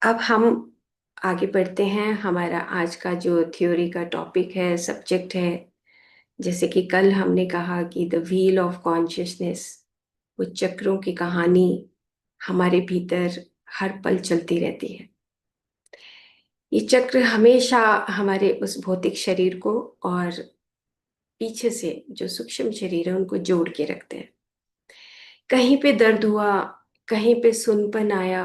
अब हम आगे बढ़ते हैं। हमारा आज का जो थ्योरी का टॉपिक है, सब्जेक्ट है, जैसे कि कल हमने कहा कि द व्हील ऑफ कॉन्शियसनेस, वो चक्रों की कहानी हमारे भीतर हर पल चलती रहती है। ये चक्र हमेशा हमारे उस भौतिक शरीर को और पीछे से जो सूक्ष्म शरीर है उनको जोड़ के रखते हैं। कहीं पे दर्द हुआ, कहीं पे सुनपन आया,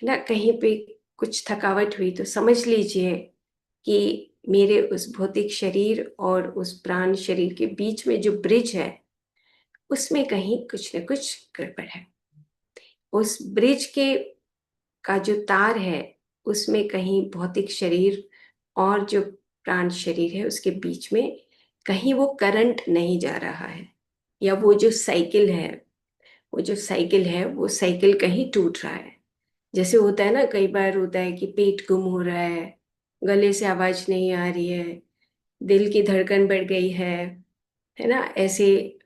है ना, कहीं पे कुछ थकावट हुई, तो समझ लीजिए कि मेरे उस भौतिक शरीर और उस प्राण शरीर के बीच में जो ब्रिज है उसमें कहीं कुछ न कुछ गड़बड़ है। उस ब्रिज के का जो तार है उसमें कहीं भौतिक शरीर और जो प्राण शरीर है उसके बीच में कहीं वो करंट नहीं जा रहा है, या वो साइकिल कहीं टूट रहा है। जैसे होता है ना, कई बार होता है कि पेट गुम हो रहा है, गले से आवाज नहीं आ रही है, दिल की धड़कन बढ़ गई है ना, ऐसे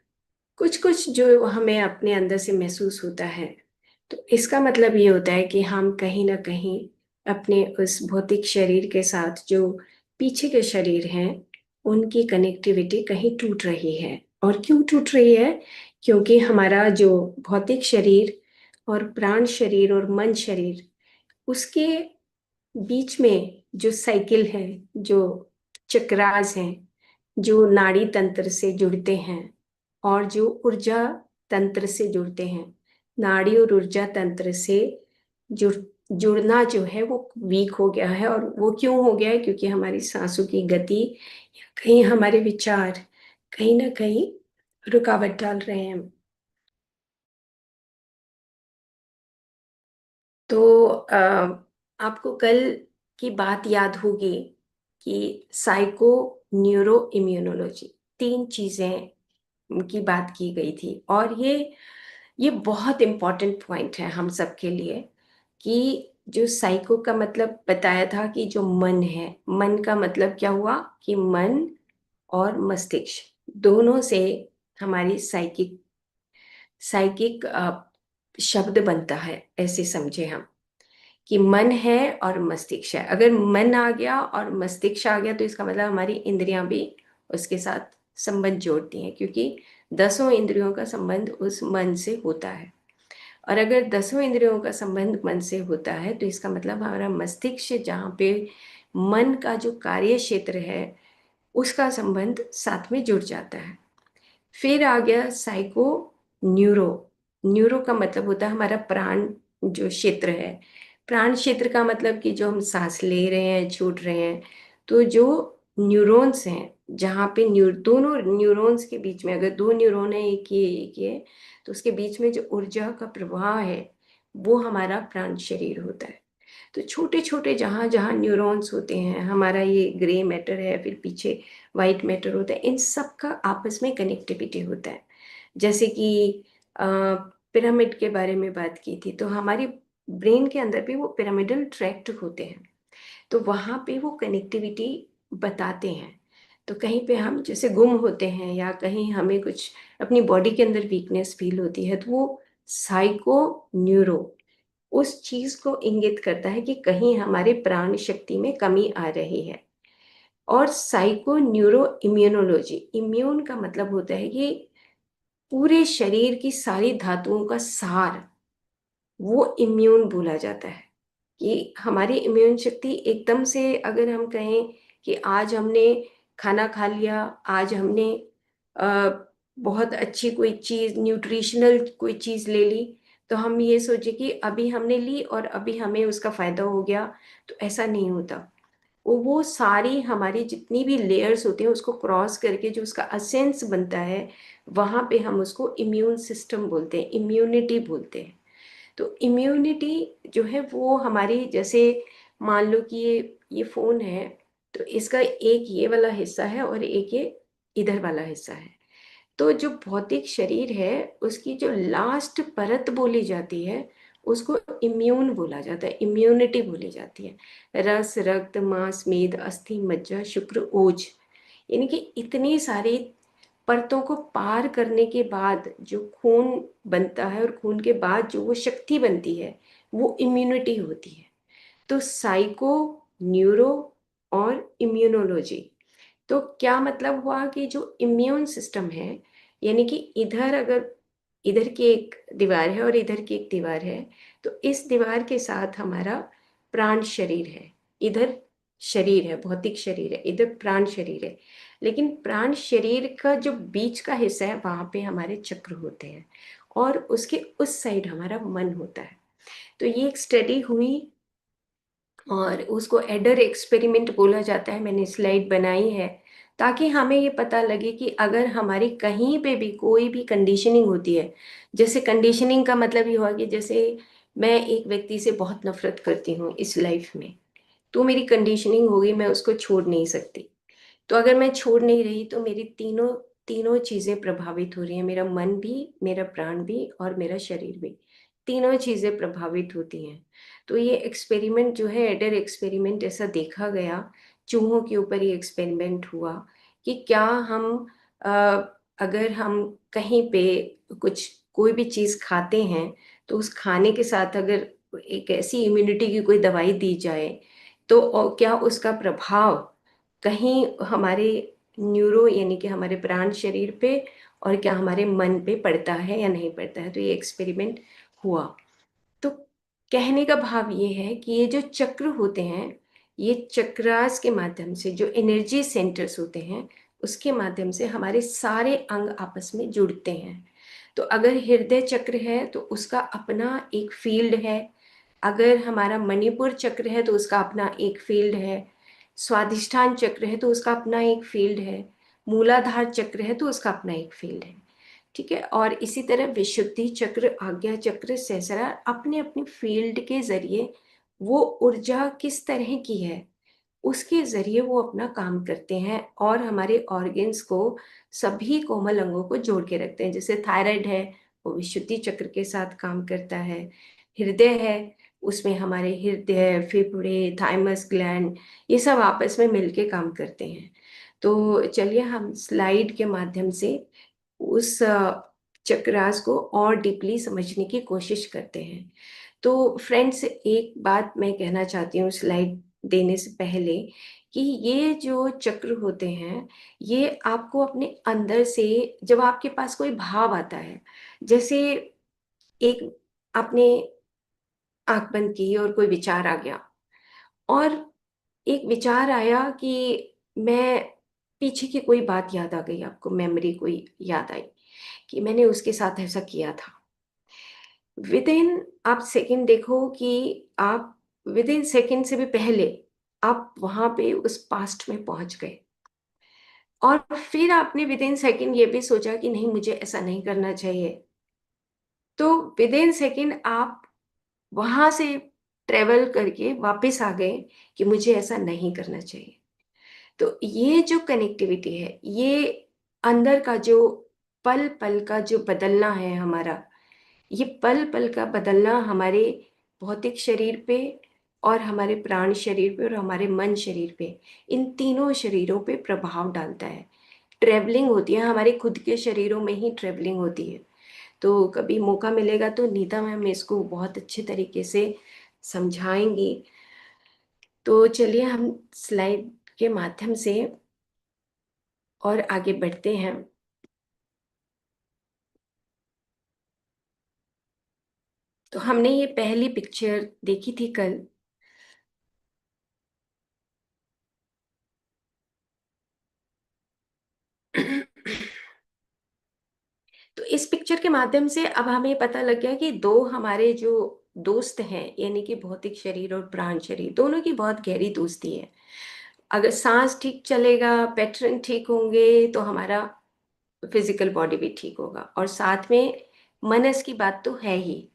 कुछ कुछ जो हमें अपने अंदर से महसूस होता है। तो इसका मतलब ये होता है कि हम कहीं ना कहीं अपने उस भौतिक शरीर के साथ जो पीछे के शरीर हैं उनकी कनेक्टिविटी कहीं टूट रही है। और क्यों टूट रही है? क्योंकि हमारा जो भौतिक शरीर और प्राण शरीर और मन शरीर, उसके बीच में जो साइकिल है, जो चक्रास हैं, जो नाड़ी तंत्र से जुड़ते हैं और जो ऊर्जा तंत्र से जुड़ते हैं, नाड़ी और ऊर्जा तंत्र से जुड़ जुड़ना जो है वो वीक हो गया है। और वो क्यों हो गया है? क्योंकि हमारी सांसों की गति या कहीं हमारे विचार कहीं ना कहीं रुकावट डाल रहे हैं। तो आपको कल की बात याद होगी कि साइको न्यूरो इम्यूनोलॉजी, तीन चीजें की बात की गई थी। और ये बहुत इम्पोर्टेंट पॉइंट है हम सब के लिए कि जो साइको का मतलब बताया था कि जो मन है, मन का मतलब क्या हुआ कि मन और मस्तिष्क दोनों से हमारी साइकिक साइकिक शब्द बनता है। ऐसे समझे हम कि मन है और मस्तिष्क है। अगर मन आ गया और मस्तिष्क आ गया तो इसका मतलब हमारी इंद्रियां भी उसके साथ संबंध जोड़ती हैं, क्योंकि दसों इंद्रियों का संबंध उस मन से होता है। और अगर दसों इंद्रियों का संबंध मन से होता है तो इसका मतलब हमारा मस्तिष्क, जहाँ पे मन का जो कार्य क्षेत्र है, उसका संबंध साथ में जुड़ जाता है। फिर आ गया साइको न्यूरो। न्यूरो का मतलब होता है हमारा प्राण जो क्षेत्र है। प्राण क्षेत्र का मतलब कि जो हम सांस ले रहे हैं, छोड़ रहे हैं, तो जो न्यूरॉन्स हैं, जहाँ पे दोनों न्यूरॉन्स के बीच में, अगर दो न्यूरॉन है, एक ये तो उसके बीच में जो ऊर्जा का प्रवाह है वो हमारा प्राण शरीर होता है। तो छोटे छोटे जहाँ जहाँ न्यूरॉन्स होते हैं, हमारा ये ग्रे मैटर है, फिर पीछे वाइट मैटर होता है, इन सब का आपस में कनेक्टिविटी होता है। जैसे कि पिरामिड के बारे में बात की थी, तो हमारी ब्रेन के अंदर भी वो पिरामिडल ट्रैक्ट होते हैं, तो वहाँ पे वो कनेक्टिविटी बताते हैं। तो कहीं पे हम जैसे गुम होते हैं या कहीं हमें कुछ अपनी बॉडी के अंदर वीकनेस फील होती है, तो वो साइको न्यूरो उस चीज को इंगित करता है कि कहीं हमारे प्राण शक्ति में कमी आ रही है। और साइको न्यूरो इम्यूनोलॉजी, इम्यून का मतलब होता है कि पूरे शरीर की सारी धातुओं का सार, वो इम्यून बोला जाता है। कि हमारी इम्यून शक्ति एकदम से, अगर हम कहें कि आज हमने खाना खा लिया, आज हमने अ, बहुत अच्छी कोई चीज़, न्यूट्रिशनल कोई चीज़ ले ली, तो हम ये सोचे कि अभी हमने ली और अभी हमें उसका फायदा हो गया। तो ऐसा नहीं होता। वो सारी हमारी जितनी भी लेयर्स होती हैं उसको क्रॉस करके जो उसका असेंस बनता है, वहाँ पे हम उसको इम्यून सिस्टम बोलते हैं, इम्यूनिटी बोलते हैं। तो इम्यूनिटी जो है वो हमारी, जैसे मान लो कि ये फोन है, तो इसका एक ये वाला हिस्सा है और एक ये इधर वाला हिस्सा है। तो जो भौतिक शरीर है उसकी जो लास्ट परत बोली जाती है उसको इम्यून बोला जाता है, इम्यूनिटी बोली जाती है। रस, रक्त, मांस, मेद, अस्थि, मज्जा, शुक्र, ओज, यानी कि इतनी सारी परतों को पार करने के बाद जो खून बनता है और खून के बाद जो वो शक्ति बनती है, वो इम्यूनिटी होती है। तो साइको, न्यूरो और इम्यूनोलॉजी, तो क्या मतलब हुआ कि जो इम्यून सिस्टम है, यानी कि इधर अगर इधर की एक दीवार है और इधर की एक दीवार है, तो इस दीवार के साथ हमारा प्राण शरीर है। इधर शरीर है, भौतिक शरीर है, इधर प्राण शरीर है। लेकिन प्राण शरीर का जो बीच का हिस्सा है वहां पे हमारे चक्र होते हैं, और उसके उस साइड हमारा मन होता है। तो ये एक स्टडी हुई और उसको एडर एक्सपेरिमेंट बोला जाता है। मैंने स्लाइड बनाई है ताकि हमें ये पता लगे कि अगर हमारी कहीं पे भी कोई भी कंडीशनिंग होती है, जैसे कंडीशनिंग का मतलब ये हुआ कि जैसे मैं एक व्यक्ति से बहुत नफरत करती हूँ इस लाइफ में, तो मेरी कंडीशनिंग होगी, मैं उसको छोड़ नहीं सकती। तो अगर मैं छोड़ नहीं रही तो मेरी तीनों तीनों चीज़ें प्रभावित हो रही हैं, मेरा मन भी, मेरा प्राण भी और मेरा शरीर भी, तीनों चीज़ें प्रभावित होती हैं। तो ये एक्सपेरिमेंट जो है, एडर एक्सपेरिमेंट, ऐसा देखा गया, चूहों के ऊपर ये एक्सपेरिमेंट हुआ कि क्या हम अ, अगर हम कहीं पे कुछ कोई भी चीज़ खाते हैं, तो उस खाने के साथ अगर एक ऐसी इम्यूनिटी की कोई दवाई दी जाए, तो क्या उसका प्रभाव कहीं हमारे न्यूरो यानी कि हमारे प्राण शरीर पे और क्या हमारे मन पे पड़ता है या नहीं पड़ता है। तो ये एक्सपेरिमेंट हुआ। तो कहने का भाव ये है कि ये जो चक्र होते हैं, ये चक्रास के माध्यम से, जो एनर्जी सेंटर्स होते हैं, उसके माध्यम से हमारे सारे अंग आपस में जुड़ते हैं। तो अगर हृदय चक्र है तो उसका अपना एक फील्ड है, अगर हमारा मणिपुर चक्र है तो उसका अपना एक फील्ड है, स्वादिष्ठान चक्र है तो उसका अपना एक फील्ड है, मूलाधार चक्र है तो उसका अपना एक फील्ड है। ठीक है। और इसी तरह विशुद्धि चक्र, आज्ञा चक्र, सहस्रार अपने अपने फील्ड के जरिए वो ऊर्जा किस तरह की है उसके जरिए वो अपना काम करते हैं और हमारे ऑर्गन्स को, सभी कोमल अंगों को जोड़ के रखते हैं। जैसे थायराइड है, वो विशुद्धि चक्र के साथ काम करता है। हृदय है, उसमें हमारे हृदय, फेफड़े, थाइमस ग्लैंड, ये सब आपस में मिलके काम करते हैं। तो चलिए हम स्लाइड के माध्यम से उस चक्रास को और डीपली समझने की कोशिश करते हैं। तो फ्रेंड्स, एक बात मैं कहना चाहती हूँ स्लाइड देने से पहले, कि ये जो चक्र होते हैं, ये आपको अपने अंदर से, जब आपके पास कोई भाव आता है, जैसे एक आपने आंख बंद की और कोई विचार आ गया, और एक विचार आया कि मैं, पीछे की कोई बात याद आ गई, आपको मेमोरी कोई याद आई कि मैंने उसके साथ ऐसा किया था। विद इन आप सेकंड देखो कि आप विद इन सेकंड से भी पहले आप वहां पे उस पास्ट में पहुंच गए, और फिर आपने विद इन सेकंड ये भी सोचा कि नहीं, मुझे ऐसा नहीं करना चाहिए। तो विद इन सेकंड आप वहां से ट्रेवल करके वापस आ गए कि मुझे ऐसा नहीं करना चाहिए। तो ये जो कनेक्टिविटी है, ये अंदर का जो पल पल का जो बदलना है हमारा, ये पल पल का बदलना हमारे भौतिक शरीर पे और हमारे प्राण शरीर पे और हमारे मन शरीर पे, इन तीनों शरीरों पे प्रभाव डालता है। ट्रेवलिंग होती है हमारे खुद के शरीरों में ही, ट्रेवलिंग होती है। तो कभी मौका मिलेगा तो नीता मैम इसको बहुत अच्छे तरीके से समझाएंगी। तो चलिए हम स्लाइड के माध्यम से और आगे बढ़ते हैं। तो हमने ये पहली पिक्चर देखी थी कल। तो इस पिक्चर के माध्यम से अब हमें पता लग गया कि दो हमारे जो दोस्त हैं, यानी कि भौतिक शरीर और प्राण शरीर, दोनों की बहुत गहरी दोस्ती है। अगर सांस ठीक चलेगा, पैटर्न ठीक होंगे, तो हमारा फिजिकल बॉडी भी ठीक होगा, और साथ में मनस की बात तो है ही।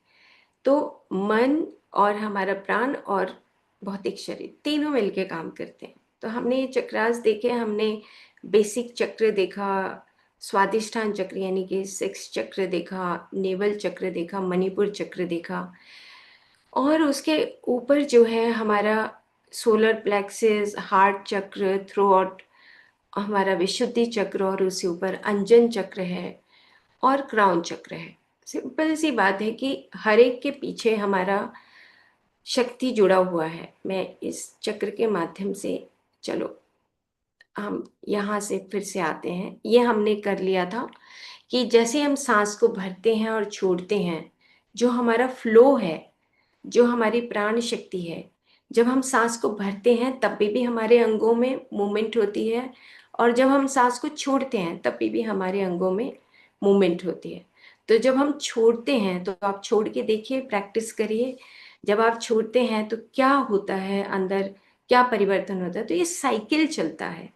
तो मन और हमारा प्राण और भौतिक शरीर तीनों मिलके काम करते हैं। तो हमने ये चक्रास देखे, हमने बेसिक चक्र देखा, स्वादिष्ठान चक्र यानी कि सेक्स चक्र देखा, नेवल चक्र देखा, मणिपुर चक्र देखा, और उसके ऊपर जो है हमारा सोलर प्लेक्सिस, हार्ट चक्र, थ्रोट, हमारा विशुद्धि चक्र, और उसके ऊपर अंजन चक्र है और क्राउन चक्र है। सिंपल सी बात है कि हर एक के पीछे हमारा शक्ति जुड़ा हुआ है। मैं इस चक्र के माध्यम से, चलो हम यहाँ से फिर से आते हैं। ये हमने कर लिया था कि जैसे हम सांस को भरते हैं और छोड़ते हैं, जो हमारा फ्लो है, जो हमारी प्राण शक्ति है, जब हम सांस को भरते हैं तब भी हमारे अंगों में मूवमेंट होती है, और जब हम सांस को छोड़ते हैं तब भी हमारे अंगों में मूवमेंट होती है। तो जब हम छोड़ते हैं तो आप छोड़ के देखिए, प्रैक्टिस करिए। जब आप छोड़ते हैं तो क्या होता है अंदर, क्या परिवर्तन होता है। तो ये साइकिल चलता है,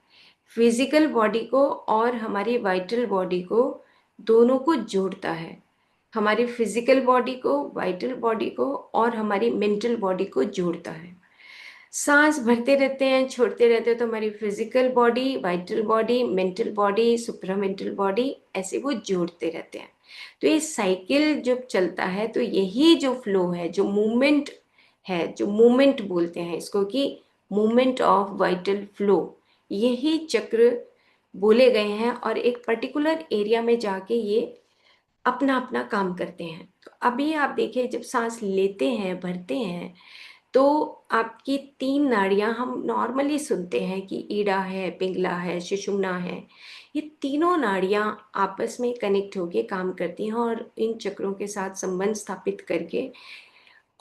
फिजिकल बॉडी को और हमारी वाइटल बॉडी को, दोनों को जोड़ता है। हमारी फिजिकल बॉडी को, वाइटल बॉडी को और हमारी मेंटल बॉडी को जोड़ता है। सांस भरते रहते हैं, छोड़ते रहते हैं, तो हमारी physical body, vital body, mental body, supramental body, ऐसे वो जोड़ते रहते हैं। तो ये साइकिल जब चलता है तो यही जो फ्लो है, जो मूवमेंट है, जो मूवमेंट बोलते हैं इसको कि मूवमेंट ऑफ वाइटल फ्लो, यही चक्र बोले गए हैं। और एक पर्टिकुलर एरिया में जाके ये अपना अपना काम करते हैं। तो अभी आप देखिए, जब सांस लेते हैं, भरते हैं, तो आपकी तीन नाड़ियां हम नॉर्मली सुनते हैं कि ईड़ा है, पिंगला है, सुषुम्ना है। ये तीनों नाड़ियां आपस में कनेक्ट होके काम करती हैं और इन चक्रों के साथ संबंध स्थापित करके,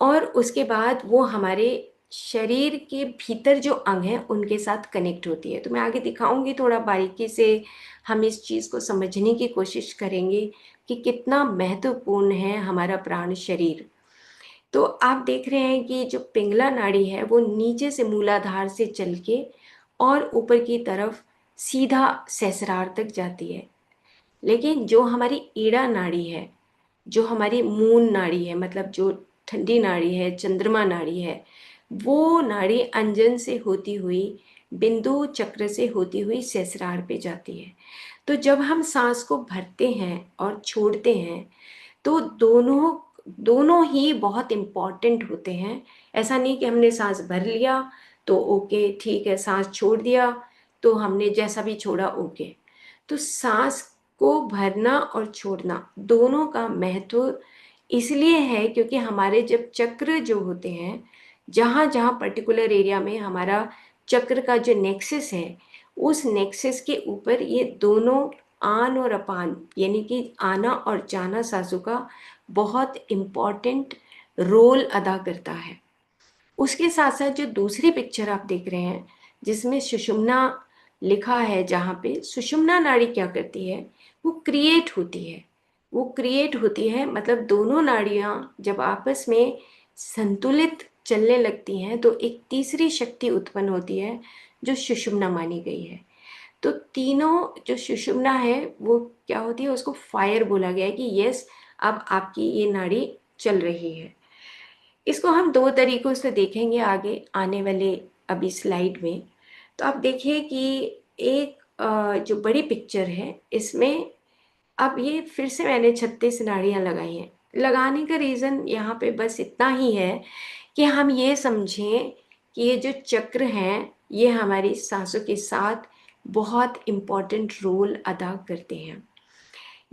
और उसके बाद वो हमारे शरीर के भीतर जो अंग हैं उनके साथ कनेक्ट होती है। तो मैं आगे दिखाऊंगी थोड़ा बारीकी से, हम इस चीज़ को समझने की कोशिश करेंगे कि कितना महत्वपूर्ण है हमारा प्राण शरीर। तो आप देख रहे हैं कि जो पिंगला नाड़ी है वो नीचे से मूलाधार से चल के और ऊपर की तरफ सीधा सहस्रार तक जाती है। लेकिन जो हमारी ईड़ा नाड़ी है, जो हमारी मून नाड़ी है, मतलब जो ठंडी नाड़ी है, चंद्रमा नाड़ी है, वो नाड़ी अंजन से होती हुई, बिंदु चक्र से होती हुई सहस्रार पे जाती है। तो जब हम सांस को भरते हैं और छोड़ते हैं तो दोनों दोनों ही बहुत इम्पॉर्टेंट होते हैं। ऐसा नहीं कि हमने सांस भर लिया तो ओके ठीक है, सांस छोड़ दिया तो हमने जैसा भी छोड़ा ओके। तो सांस को भरना और छोड़ना दोनों का महत्व इसलिए है क्योंकि हमारे जब चक्र जो होते हैं, जहाँ जहाँ पर्टिकुलर एरिया में हमारा चक्र का जो नेक्सस है, उस नेक्सस के ऊपर ये दोनों आन और अपान, यानी कि आना और जाना सासू का बहुत इम्पॉर्टेंट रोल अदा करता है। उसके साथ साथ जो दूसरी पिक्चर आप देख रहे हैं जिसमें सुषुम्ना लिखा है, जहाँ पे सुषुम्ना नाड़ी क्या करती है, वो क्रिएट होती है। वो क्रिएट होती है मतलब दोनों नाड़ियाँ जब आपस में संतुलित चलने लगती हैं तो एक तीसरी शक्ति उत्पन्न होती है जो सुषुम्ना मानी गई है। तो तीनों जो सुषुम्ना है वो क्या होती है, उसको फायर बोला गया है कि यस, अब आपकी ये नाड़ी चल रही है। इसको हम दो तरीकों से देखेंगे आगे आने वाले अभी स्लाइड में। तो आप देखिए कि एक जो बड़ी पिक्चर है इसमें, अब ये फिर से मैंने 36 नाड़ियाँ लगाई हैं। लगाने का रीज़न यहाँ पे बस इतना ही है कि हम ये समझें कि ये जो चक्र हैं ये हमारी सांसों के साथ बहुत इम्पोर्टेंट रोल अदा करते हैं।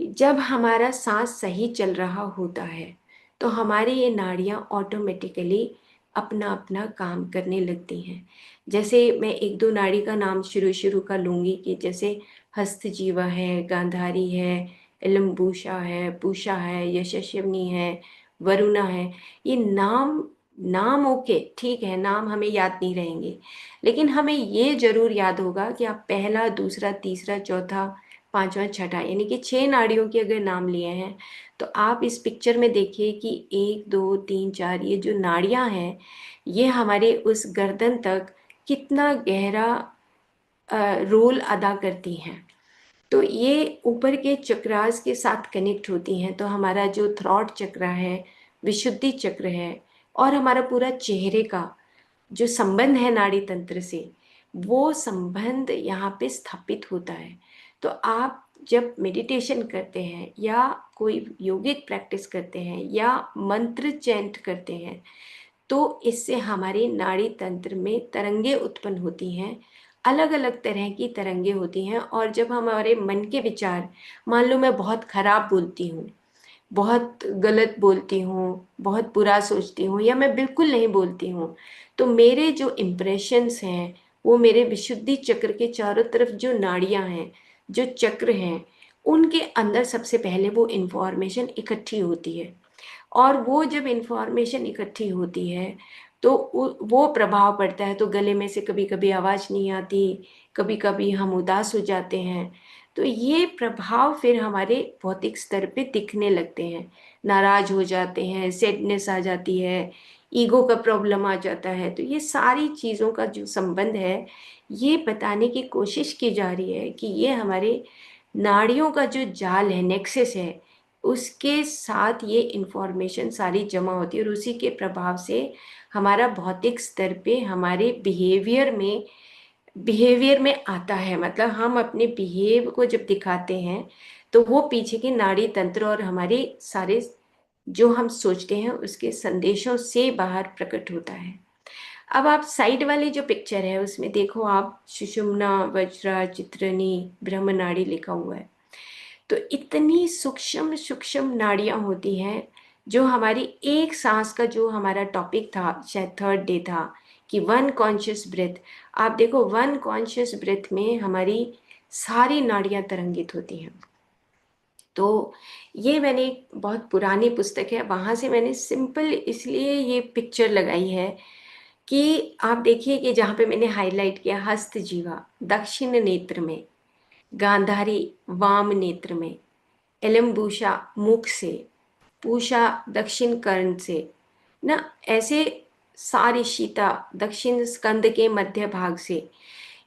जब हमारा सांस सही चल रहा होता है तो हमारी ये नाड़ियाँ ऑटोमेटिकली अपना अपना काम करने लगती हैं। जैसे मैं एक दो नाड़ी का नाम शुरू शुरू का लूँगी कि जैसे हस्तजीवा है, गांधारी है, इलम्बूषा है, पूषा है, यशस्विनी है, वरुणा है। ये नाम नाम ओके ठीक है, नाम हमें याद नहीं रहेंगे, लेकिन हमें ये जरूर याद होगा कि आप पहला, दूसरा, तीसरा, चौथा, पांचवा, छठा, यानी कि 6 नाड़ियों के अगर नाम लिए हैं तो आप इस पिक्चर में देखिए कि 1 2 3 4 ये जो नाड़ियां हैं ये हमारे उस गर्दन तक कितना गहरा रोल अदा करती हैं। तो ये ऊपर के चक्रास के साथ कनेक्ट होती हैं। तो हमारा जो थ्रॉट चक्र है, विशुद्धि चक्र है, और हमारा पूरा चेहरे का जो संबंध है नाड़ी तंत्र से, वो संबंध यहाँ पे स्थापित होता है। तो आप जब मेडिटेशन करते हैं या कोई योगिक प्रैक्टिस करते हैं या मंत्र चैंट करते हैं तो इससे हमारे नाड़ी तंत्र में तरंगे उत्पन्न होती हैं, अलग अलग तरह की तरंगे होती हैं। और जब हमारे मन के विचार, मान लो मैं बहुत खराब बोलती हूँ बहुत गलत बोलती हूँ, बहुत बुरा सोचती हूँ, या मैं बिल्कुल नहीं बोलती हूँ, तो मेरे जो इम्प्रेशंस हैं वो मेरे विशुद्धि चक्र के चारों तरफ जो नाड़ियाँ हैं, जो चक्र हैं, उनके अंदर सबसे पहले वो इन्फॉर्मेशन इकट्ठी होती है। और वो जब इन्फॉर्मेशन इकट्ठी होती है तो वो प्रभाव पड़ता है। तो गले में से कभी कभी आवाज़ नहीं आती, कभी कभी हम उदास हो जाते हैं। तो ये प्रभाव फिर हमारे भौतिक स्तर पे दिखने लगते हैं। नाराज हो जाते हैं, सैडनेस आ जाती है, ईगो का प्रॉब्लम आ जाता है। तो ये सारी चीज़ों का जो संबंध है, ये बताने की कोशिश की जा रही है कि ये हमारे नाड़ियों का जो जाल है, नेक्सस है, उसके साथ ये इंफॉर्मेशन सारी जमा होती है, और उसी के प्रभाव से हमारा भौतिक स्तर पे हमारे बिहेवियर में आता है। मतलब हम अपने बिहेव को जब दिखाते हैं तो वो पीछे के नाड़ी तंत्र और हमारे सारे जो हम सोचते हैं उसके संदेशों से बाहर प्रकट होता है। अब आप साइड वाली जो पिक्चर है उसमें देखो, आप सुषुम्ना, वज्रा, चित्रनी, ब्रह्मनाड़ी लिखा हुआ है। तो इतनी सूक्ष्म सूक्ष्म नाड़ियां होती हैं जो हमारी एक सांस का, जो हमारा टॉपिक था शायद थर्ड डे था, कि वन कॉन्शियस ब्रेथ। आप देखो, वन कॉन्शियस ब्रेथ में हमारी सारी नाड़ियां तरंगित होती हैं। तो ये मैंने एक बहुत पुरानी पुस्तक है, वहाँ से मैंने सिंपल इसलिए ये पिक्चर लगाई है कि आप देखिए कि जहाँ पे मैंने हाईलाइट किया, हस्तजीवा दक्षिण नेत्र में, गांधारी वाम नेत्र में, एलम्बूशा मुख से, पूषा दक्षिण कर्ण से, ना ऐसे सारी, शीता दक्षिण स्कंद के मध्य भाग से।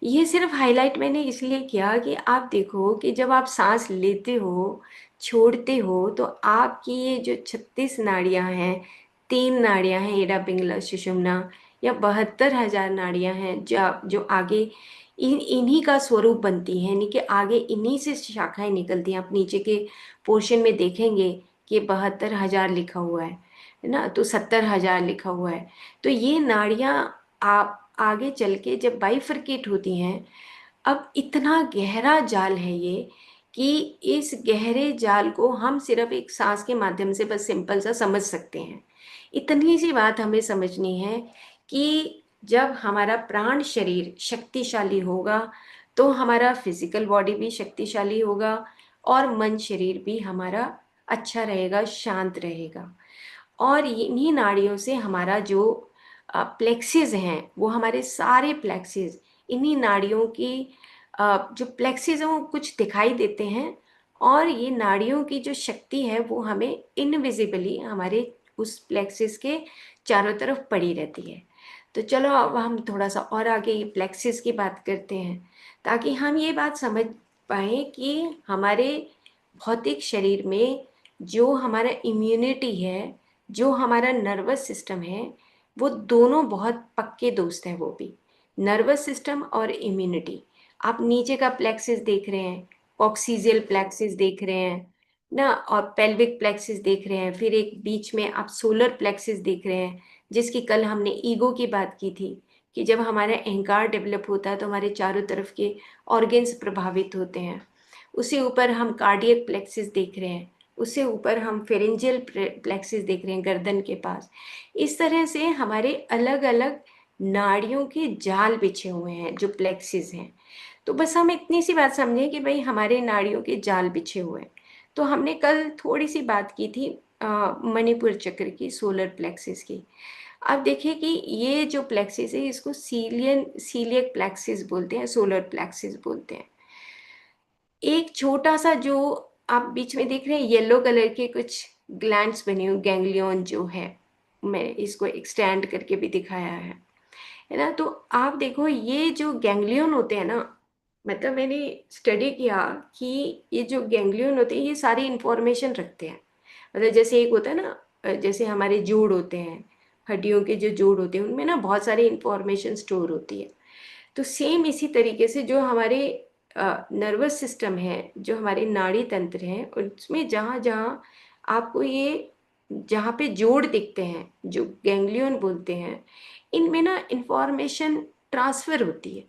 ये सिर्फ हाईलाइट मैंने इसलिए किया कि आप देखो कि जब आप सांस लेते हो, छोड़ते हो, तो आपकी ये जो 36 नाड़ियां हैं, 3 नाड़ियां हैं एडा पिंगला सुषुम्ना, या 72,000 नाड़ियां हैं जो जो आगे इन्हीं का स्वरूप बनती हैं, यानी कि आगे इन्हीं से शाखाएं निकलती हैं। आप नीचे के पोर्शन में देखेंगे कि 72,000 लिखा हुआ है ना, तो 70,000 लिखा हुआ है। तो ये नाड़ियां आप आगे चल के जब बाइफरकेट होती हैं, अब इतना गहरा जाल है ये कि इस गहरे जाल को हम सिर्फ एक सांस के माध्यम से बस सिंपल सा समझ सकते हैं। इतनी सी बात हमें समझनी है कि जब हमारा प्राण शरीर शक्तिशाली होगा तो हमारा फिजिकल बॉडी भी शक्तिशाली होगा, और मन शरीर भी हमारा अच्छा रहेगा, शांत रहेगा। और इन्हीं नाड़ियों से हमारा जो प्लेक्सिस हैं, वो हमारे सारे प्लेक्सिस, इन्हीं नाड़ियों की जो प्लेक्सिस हैं वो कुछ दिखाई देते हैं। और ये नाड़ियों की जो शक्ति है वो हमें इनविजिबली हमारे उस प्लेक्सिस के चारों तरफ पड़ी रहती है। तो चलो अब हम थोड़ा सा और आगे ये प्लेक्सिस की बात करते हैं, ताकि हम ये बात समझ पाए कि हमारे भौतिक शरीर में जो हमारा इम्यूनिटी है, जो हमारा नर्वस सिस्टम है, वो दोनों बहुत पक्के दोस्त हैं। वो भी नर्वस सिस्टम और इम्यूनिटी। आप नीचे का प्लेक्सिस देख रहे हैं, कॉक्सीजियल प्लेक्सिस देख रहे हैं ना, और पेल्विक प्लेक्सिस देख रहे हैं, फिर एक बीच में आप सोलर प्लेक्सिस देख रहे हैं, जिसकी कल हमने ईगो की बात की थी कि जब हमारा अहंकार डेवलप होता है तो हमारे चारों तरफ के ऑर्गन्स प्रभावित होते हैं। उससे ऊपर हम कार्डियक प्लेक्सिस देख रहे हैं, उससे ऊपर हम फेरेंजियल प्लेक्सिस देख रहे हैं गर्दन के पास। इस तरह से हमारे अलग अलग नाड़ियों के जाल बिछे हुए हैं जो प्लेक्सिस हैं। तो बस हम इतनी सी बात समझें कि भाई हमारे नाड़ियों के जाल बिछे हुए हैं। तो हमने कल थोड़ी सी बात की थी मणिपुर चक्र की, सोलर प्लेक्सिस की। अब देखिए कि ये जो प्लेक्सिस है इसको सीलियक प्लेक्सिस बोलते हैं, सोलर प्लेक्सिस बोलते हैं। एक छोटा सा जो आप बीच में देख रहे हैं येलो कलर के कुछ ग्लैंड्स बने हुए, गैंग्लियन जो है, मैं इसको एक्सटेंड करके भी दिखाया है ना। तो आप देखो ये जो गैंग्लियन होते हैं ना, मतलब मैंने स्टडी किया कि ये जो गैंग्लियन होते हैं ये सारी इंफॉर्मेशन रखते हैं। मतलब जैसे एक होता है ना, जैसे हमारे जोड़ होते हैं, हड्डियों के जो जोड़ होते हैं उनमें ना बहुत सारी इंफॉर्मेशन स्टोर होती है। तो सेम इसी तरीके से जो हमारे नर्वस सिस्टम है, जो हमारे नाड़ी तंत्र हैं, उसमें जहाँ जहाँ आपको ये, जहाँ पे जोड़ दिखते हैं जो गैंग्लियन बोलते हैं, इनमें ना इंफॉर्मेशन ट्रांसफर होती है।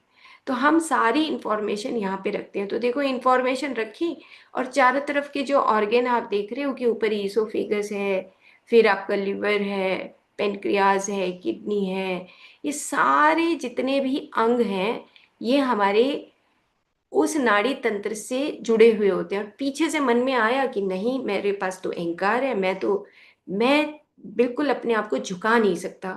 तो हम सारी इंफॉर्मेशन यहाँ पे रखते हैं। तो देखो इंफॉर्मेशन रखी, और चारों तरफ के जो ऑर्गेन आप देख रहे हो कि ऊपर ईसोफेगस है, फिर आपका लिवर है, पेनक्रियाज है, किडनी है, ये सारे जितने भी अंग हैं ये हमारे उस नाड़ी तंत्र से जुड़े हुए होते हैं। और पीछे से मन में आया कि नहीं, मेरे पास तो अहंकार है, मैं बिल्कुल अपने आप को झुका नहीं सकता।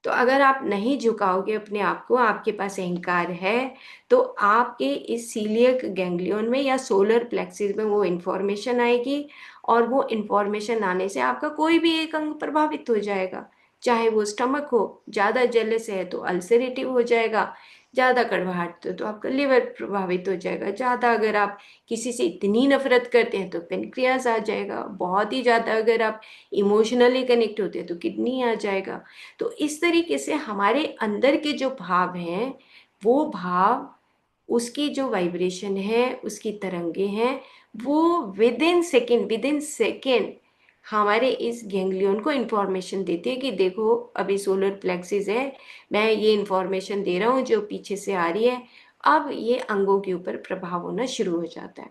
तो अगर आप नहीं झुकाओगे अपने आप को, आपके पास अहंकार है, तो आपके इस सीलियक गैंग्लियन में या सोलर प्लेक्सिस में वो इंफॉर्मेशन आएगी, और वो इंफॉर्मेशन आने से आपका कोई भी एक अंग प्रभावित हो जाएगा। चाहे वो स्टमक हो, ज़्यादा जेलस है तो अल्सरेटिव हो जाएगा, ज़्यादा कड़वाहट तो आपका लिवर प्रभावित हो जाएगा, ज़्यादा अगर आप किसी से इतनी नफरत करते हैं तो पेनक्रियाज आ जाएगा, बहुत ही ज़्यादा अगर आप इमोशनली कनेक्ट होते हैं तो किडनी आ जाएगा। तो इस तरीके से हमारे अंदर के जो भाव हैं, वो भाव, उसकी जो वाइब्रेशन है, उसकी तरंगे हैं, वो विद इन सेकेंड हमारे इस गैंग्लियन को इंफॉर्मेशन देती है कि देखो अभी सोलर प्लेक्सिस है, मैं ये इंफॉर्मेशन दे रहा हूँ जो पीछे से आ रही है, अब ये अंगों के ऊपर प्रभाव होना शुरू हो जाता है।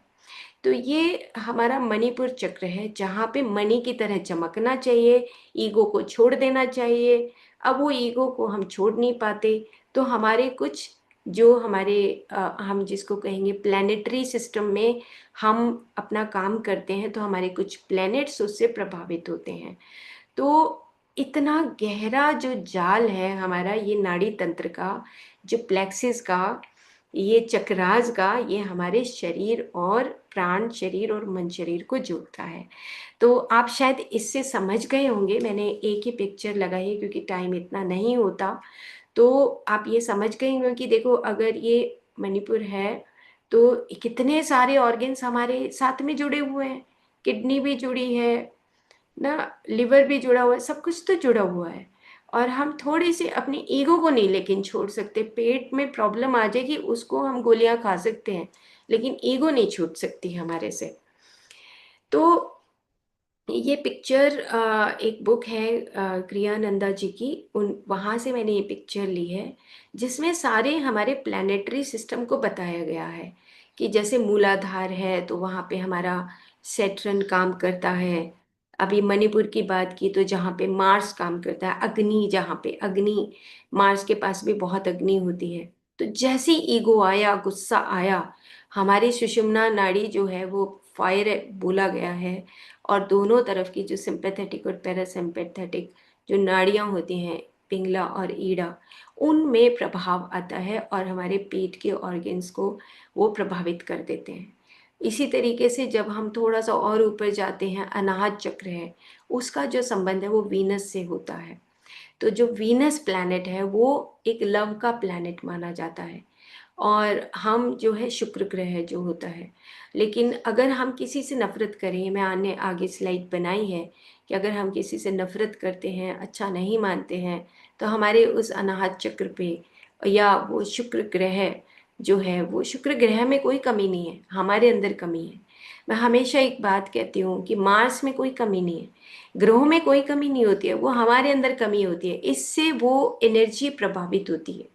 तो ये हमारा मणिपुर चक्र है, जहाँ पे मणि की तरह चमकना चाहिए, ईगो को छोड़ देना चाहिए। अब वो ईगो को हम छोड़ नहीं पाते, तो हमारे कुछ जो हमारे हम जिसको कहेंगे प्लैनेटरी सिस्टम में हम अपना काम करते हैं, तो हमारे कुछ प्लैनेट्स उससे प्रभावित होते हैं। तो इतना गहरा जो जाल है हमारा ये नाड़ी तंत्र का, जो प्लेक्सिस का, ये चक्रास का, ये हमारे शरीर और प्राण शरीर और मन शरीर को जोड़ता है। तो आप शायद इससे समझ गए होंगे, मैंने एक ही पिक्चर लगाई है क्योंकि टाइम इतना नहीं होता। तो आप ये समझ गए होंगे कि देखो अगर ये मणिपुर है तो कितने सारे ऑर्गन्स हमारे साथ में जुड़े हुए हैं, किडनी भी जुड़ी है ना, लिवर भी जुड़ा हुआ है, सब कुछ तो जुड़ा हुआ है। और हम थोड़ी सी अपनी ईगो को नहीं लेकिन छोड़ सकते, पेट में प्रॉब्लम आ जाएगी उसको हम गोलियां खा सकते हैं, लेकिन ईगो नहीं छूट सकती हमारे से। तो ये पिक्चर एक बुक है क्रियानंदा जी की, उन वहाँ से मैंने ये पिक्चर ली है, जिसमें सारे हमारे प्लानिटरी सिस्टम को बताया गया है कि जैसे मूलाधार है तो वहाँ पे हमारा सैटर्न काम करता है। अभी मणिपुर की बात की तो जहाँ पे मार्स काम करता है, अग्नि, जहाँ पे अग्नि, मार्स के पास भी बहुत अग्नि होती है। तो जैसी ईगो आया, गुस्सा आया, हमारी सुषुम्ना नाड़ी जो है वो फायर बोला गया है, और दोनों तरफ की जो सिंपैथेटिक और पैरासिम्पैथेटिक जो नाड़ियाँ होती हैं, पिंगला और ईड़ा, उनमें प्रभाव आता है और हमारे पेट के ऑर्गन्स को वो प्रभावित कर देते हैं। इसी तरीके से जब हम थोड़ा सा और ऊपर जाते हैं, अनाहत चक्र है, उसका जो संबंध है वो वीनस से होता है। तो जो वीनस प्लैनेट है वो एक लव का प्लैनेट माना जाता है, और हम जो है शुक्र ग्रह जो होता है। लेकिन अगर हम किसी से नफरत करें, मैं आने आगे स्लाइड बनाई है कि अगर हम किसी से नफरत करते हैं, अच्छा नहीं मानते हैं, तो हमारे उस अनाहत चक्र पे या वो शुक्र ग्रह जो है, वो शुक्र ग्रह में कोई कमी नहीं है, हमारे अंदर कमी है। मैं हमेशा एक बात कहती हूँ कि मार्स में कोई कमी नहीं है, ग्रहों में कोई कमी नहीं होती है, वो हमारे अंदर कमी होती है, इससे वो एनर्जी प्रभावित होती है।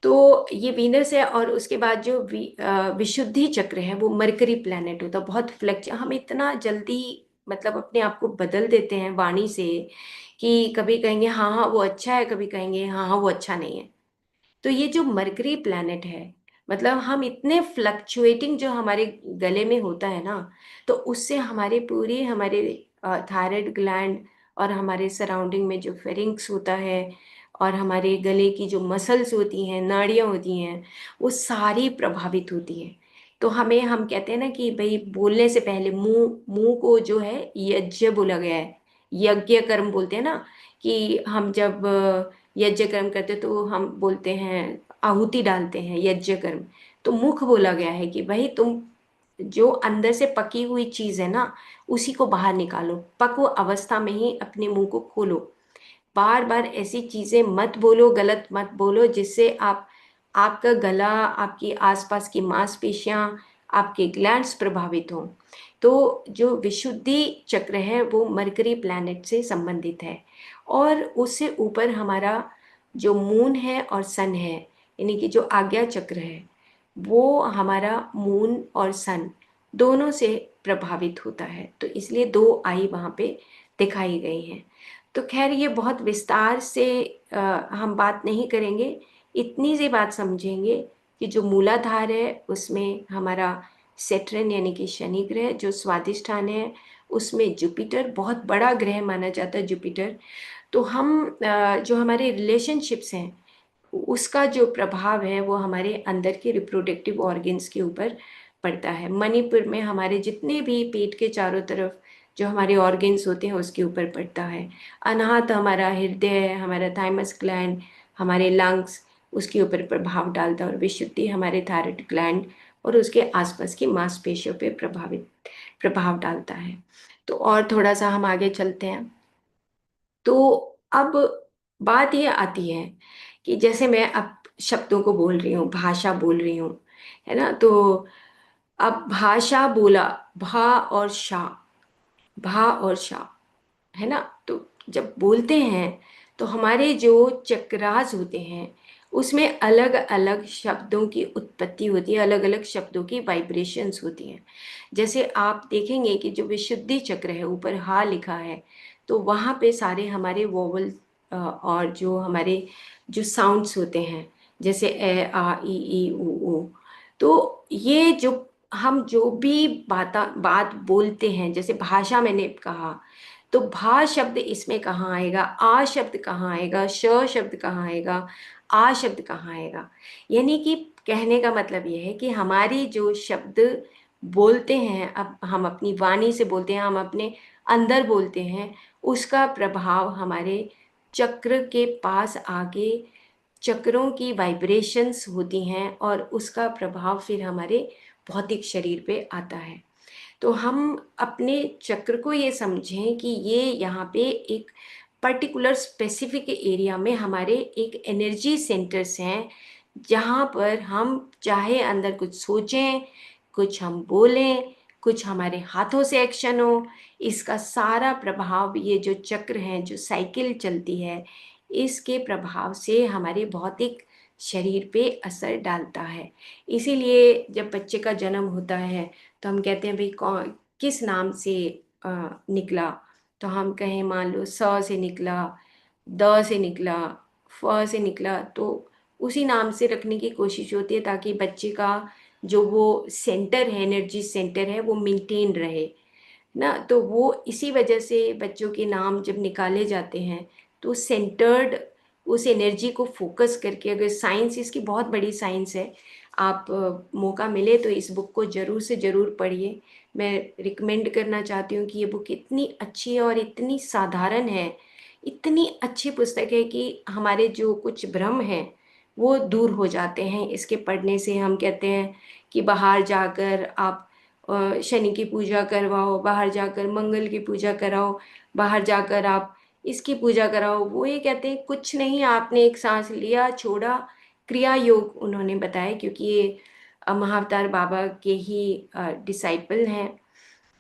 तो ये वीनस है, और उसके बाद जो विशुद्धि चक्र है वो मरकरी प्लैनेट होता है। बहुत फ्लेक्च हम इतना जल्दी मतलब अपने आप को बदल देते हैं वाणी से, कि कभी कहेंगे हाँ हाँ वो अच्छा है, कभी कहेंगे हाँ हाँ वो अच्छा नहीं है। तो ये जो मरकरी प्लैनेट है, मतलब हम इतने फ्लक्चुएटिंग जो हमारे गले में होता है ना, तो उससे हमारे पूरे हमारे थायराइड ग्लैंड और हमारे सराउंडिंग में जो फेरिंक्स होता है और हमारे गले की जो मसल्स होती हैं, नाड़ियाँ होती हैं, वो सारी प्रभावित होती हैं। तो हम कहते हैं ना कि भाई बोलने से पहले मुंह मुंह को जो है यज्ञ बोला गया है, यज्ञ कर्म बोलते हैं ना, कि हम जब यज्ञ कर्म करते तो हम बोलते हैं, आहुति डालते हैं यज्ञ कर्म। तो मुख बोला गया है कि भाई तुम जो अंदर से पकी हुई चीज है ना, उसी को बाहर निकालो, पक्व अवस्था में ही अपने मुंह को खोलो। बार बार ऐसी चीजें मत बोलो, गलत मत बोलो जिससे आपका गला, आपकी आसपास की मांसपेशियां, आपके ग्लैंड्स प्रभावित हों। तो जो विशुद्धि चक्र है वो मरकरी प्लैनेट से संबंधित है, और उससे ऊपर हमारा जो मून है और सन है, यानी कि जो आज्ञा चक्र है वो हमारा मून और सन दोनों से प्रभावित होता है, तो इसलिए दो आई वहाँ पे दिखाई गई हैं। तो खैर ये बहुत विस्तार से हम बात नहीं करेंगे, इतनी सी बात समझेंगे कि जो मूलाधार है उसमें हमारा सेटर्न यानी कि शनि ग्रह जो स्वादिष्ठान है, उसमें जुपिटर बहुत बड़ा ग्रह माना जाता है जुपिटर। तो हम जो हमारे रिलेशनशिप्स हैं उसका जो प्रभाव है वो हमारे अंदर के रिप्रोडक्टिव ऑर्गन्स के ऊपर पड़ता है। मणिपुर में हमारे जितने भी पेट के चारों तरफ जो हमारे ऑर्गन्स होते हैं उसके ऊपर पड़ता है। अनाहत हमारा हृदय, हमारा थाइमस ग्लैंड, हमारे लंग्स, उसके ऊपर प्रभाव डालता है। और विशुद्धि हमारे थायराइड ग्लैंड और उसके आसपास की मांसपेशियों पे प्रभाव डालता है। तो और थोड़ा सा हम आगे चलते हैं। तो अब बात ये आती है कि जैसे मैं अब शब्दों को बोल रही हूँ, भाषा बोल रही हूँ, है ना। तो अब भाषा बोला, भा और शा, भा और शा, है ना। तो जब बोलते हैं तो हमारे जो चक्रास होते हैं उसमें अलग अलग शब्दों की उत्पत्ति होती है, अलग अलग शब्दों की वाइब्रेशंस होती हैं। जैसे आप देखेंगे कि जो विशुद्धि चक्र है ऊपर हा लिखा है, तो वहाँ पे सारे हमारे वोवल और जो हमारे जो साउंड्स होते हैं जैसे ए आ ई ऊ ऊ, तो ये जो हम जो भी बात बोलते हैं, जैसे भाषा मैंने कहा, तो भा शब्द इसमें कहाँ आएगा, आ शब्द कहाँ आएगा, श शब्द कहाँ आएगा, आ शब्द कहाँ आएगा। यानी कि कहने का मतलब यह है कि हमारी जो शब्द बोलते हैं, अब हम अपनी वाणी से बोलते हैं, हम अपने अंदर बोलते हैं, उसका प्रभाव हमारे चक्र के पास आके चक्रों की वाइब्रेशंस होती हैं और उसका प्रभाव फिर हमारे भौतिक शरीर पे आता है। तो हम अपने चक्र को ये समझें कि ये यहाँ पे एक पर्टिकुलर स्पेसिफिक एरिया में हमारे एक एनर्जी सेंटर्स हैं, जहाँ पर हम चाहे अंदर कुछ सोचें, कुछ हम बोलें, कुछ हमारे हाथों से एक्शन हो, इसका सारा प्रभाव ये जो चक्र हैं, जो साइकिल चलती है, इसके प्रभाव से हमारे भौतिक शरीर पे असर डालता है। इसीलिए जब बच्चे का जन्म होता है तो हम कहते हैं भाई कौन किस नाम से निकला, तो हम कहें मान लो स से निकला, द से निकला, फ से निकला, तो उसी नाम से रखने की कोशिश होती है ताकि बच्चे का जो वो सेंटर है, एनर्जी सेंटर है, वो मेंटेन रहे ना। तो वो इसी वजह से बच्चों के नाम जब निकाले जाते हैं तो सेंटर्ड उस एनर्जी को फोकस करके, अगर साइंस इसकी बहुत बड़ी साइंस है, आप मौका मिले तो इस बुक को ज़रूर से ज़रूर पढ़िए। मैं रिकमेंड करना चाहती हूँ कि ये बुक इतनी अच्छी है और इतनी साधारण है, इतनी अच्छी पुस्तक है कि हमारे जो कुछ भ्रम हैं वो दूर हो जाते हैं इसके पढ़ने से। हम कहते हैं कि बाहर जाकर आप शनि की पूजा करवाओ, बाहर जाकर मंगल की पूजा कराओ, बाहर जाकर आप इसकी पूजा कराओ। वो ये कहते हैं कुछ नहीं, आपने एक सांस लिया छोड़ा, क्रिया योग उन्होंने बताया, क्योंकि ये महाअवतार बाबा के ही डिसाइपल हैं,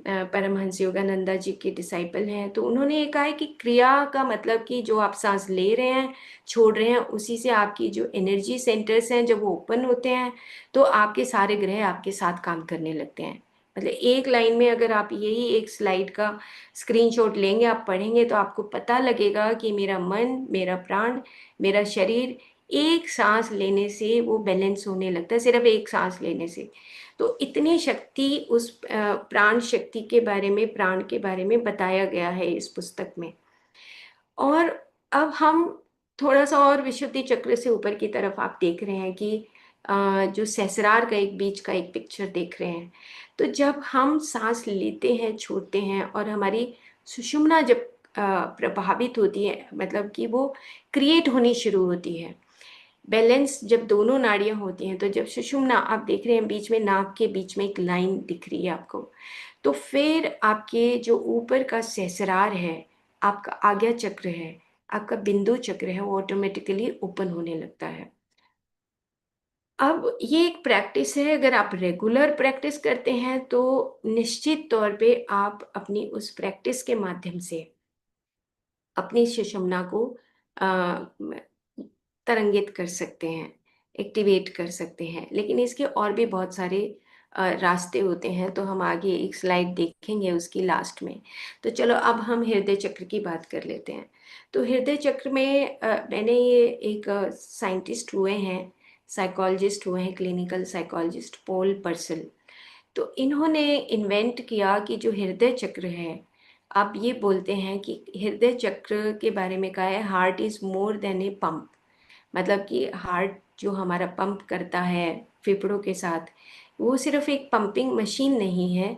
परमहंस योगानंदा जी के डिसाइपल हैं। तो उन्होंने ये कहा है कि क्रिया का मतलब कि जो आप सांस ले रहे हैं, छोड़ रहे हैं, उसी से आपकी जो एनर्जी सेंटर्स हैं जब वो ओपन होते हैं तो आपके सारे ग्रह आपके साथ काम करने लगते हैं। मतलब एक लाइन में अगर आप यही एक स्लाइड का स्क्रीनशॉट लेंगे, आप पढ़ेंगे, तो आपको पता लगेगा कि मेरा मन, मेरा प्राण, मेरा शरीर एक सांस लेने से वो बैलेंस होने लगता है, सिर्फ एक सांस लेने से। तो इतनी शक्ति उस प्राण शक्ति के बारे में, प्राण के बारे में बताया गया है इस पुस्तक में। और अब हम थोड़ा सा और विशुद्धि चक्र से ऊपर की तरफ आप देख रहे हैं कि जो सहस्रार का एक बीच का एक पिक्चर देख रहे हैं। तो जब हम सांस लेते हैं, छोड़ते हैं, और हमारी सुषुम्ना जब प्रभावित होती है, मतलब कि वो क्रिएट होनी शुरू होती है, बैलेंस जब दोनों नाड़ियां होती हैं, तो जब सुषुम्ना आप देख रहे हैं बीच में नाक के बीच में एक लाइन दिख रही है आपको, तो फिर आपके जो ऊपर का सहस्रार है, आपका आज्ञा चक्र है, आपका बिंदु चक्र है, वो ऑटोमेटिकली ओपन होने लगता है। अब ये एक प्रैक्टिस है, अगर आप रेगुलर प्रैक्टिस करते हैं तो निश्चित तौर पे आप अपनी उस प्रैक्टिस के माध्यम से अपनी सुषुम्ना को अ, तरंगित कर सकते हैं। एक्टिवेट कर सकते हैं। लेकिन इसके और भी बहुत सारे रास्ते होते हैं, तो हम आगे एक स्लाइड देखेंगे उसकी लास्ट में। तो चलो अब हम हृदय चक्र की बात कर लेते हैं। तो हृदय चक्र में मैंने ये एक साइंटिस्ट हुए हैं, साइकोलॉजिस्ट हुए हैं, क्लिनिकल साइकोलॉजिस्ट पॉल पर्सल। तो इन्होंने इन्वेंट किया कि जो हृदय चक्र है, आप ये बोलते हैं कि हृदय चक्र के बारे में कहा है, heart is more than a pump. मतलब कि हार्ट जो हमारा पंप करता है फेफड़ों के साथ, वो सिर्फ एक पंपिंग मशीन नहीं है।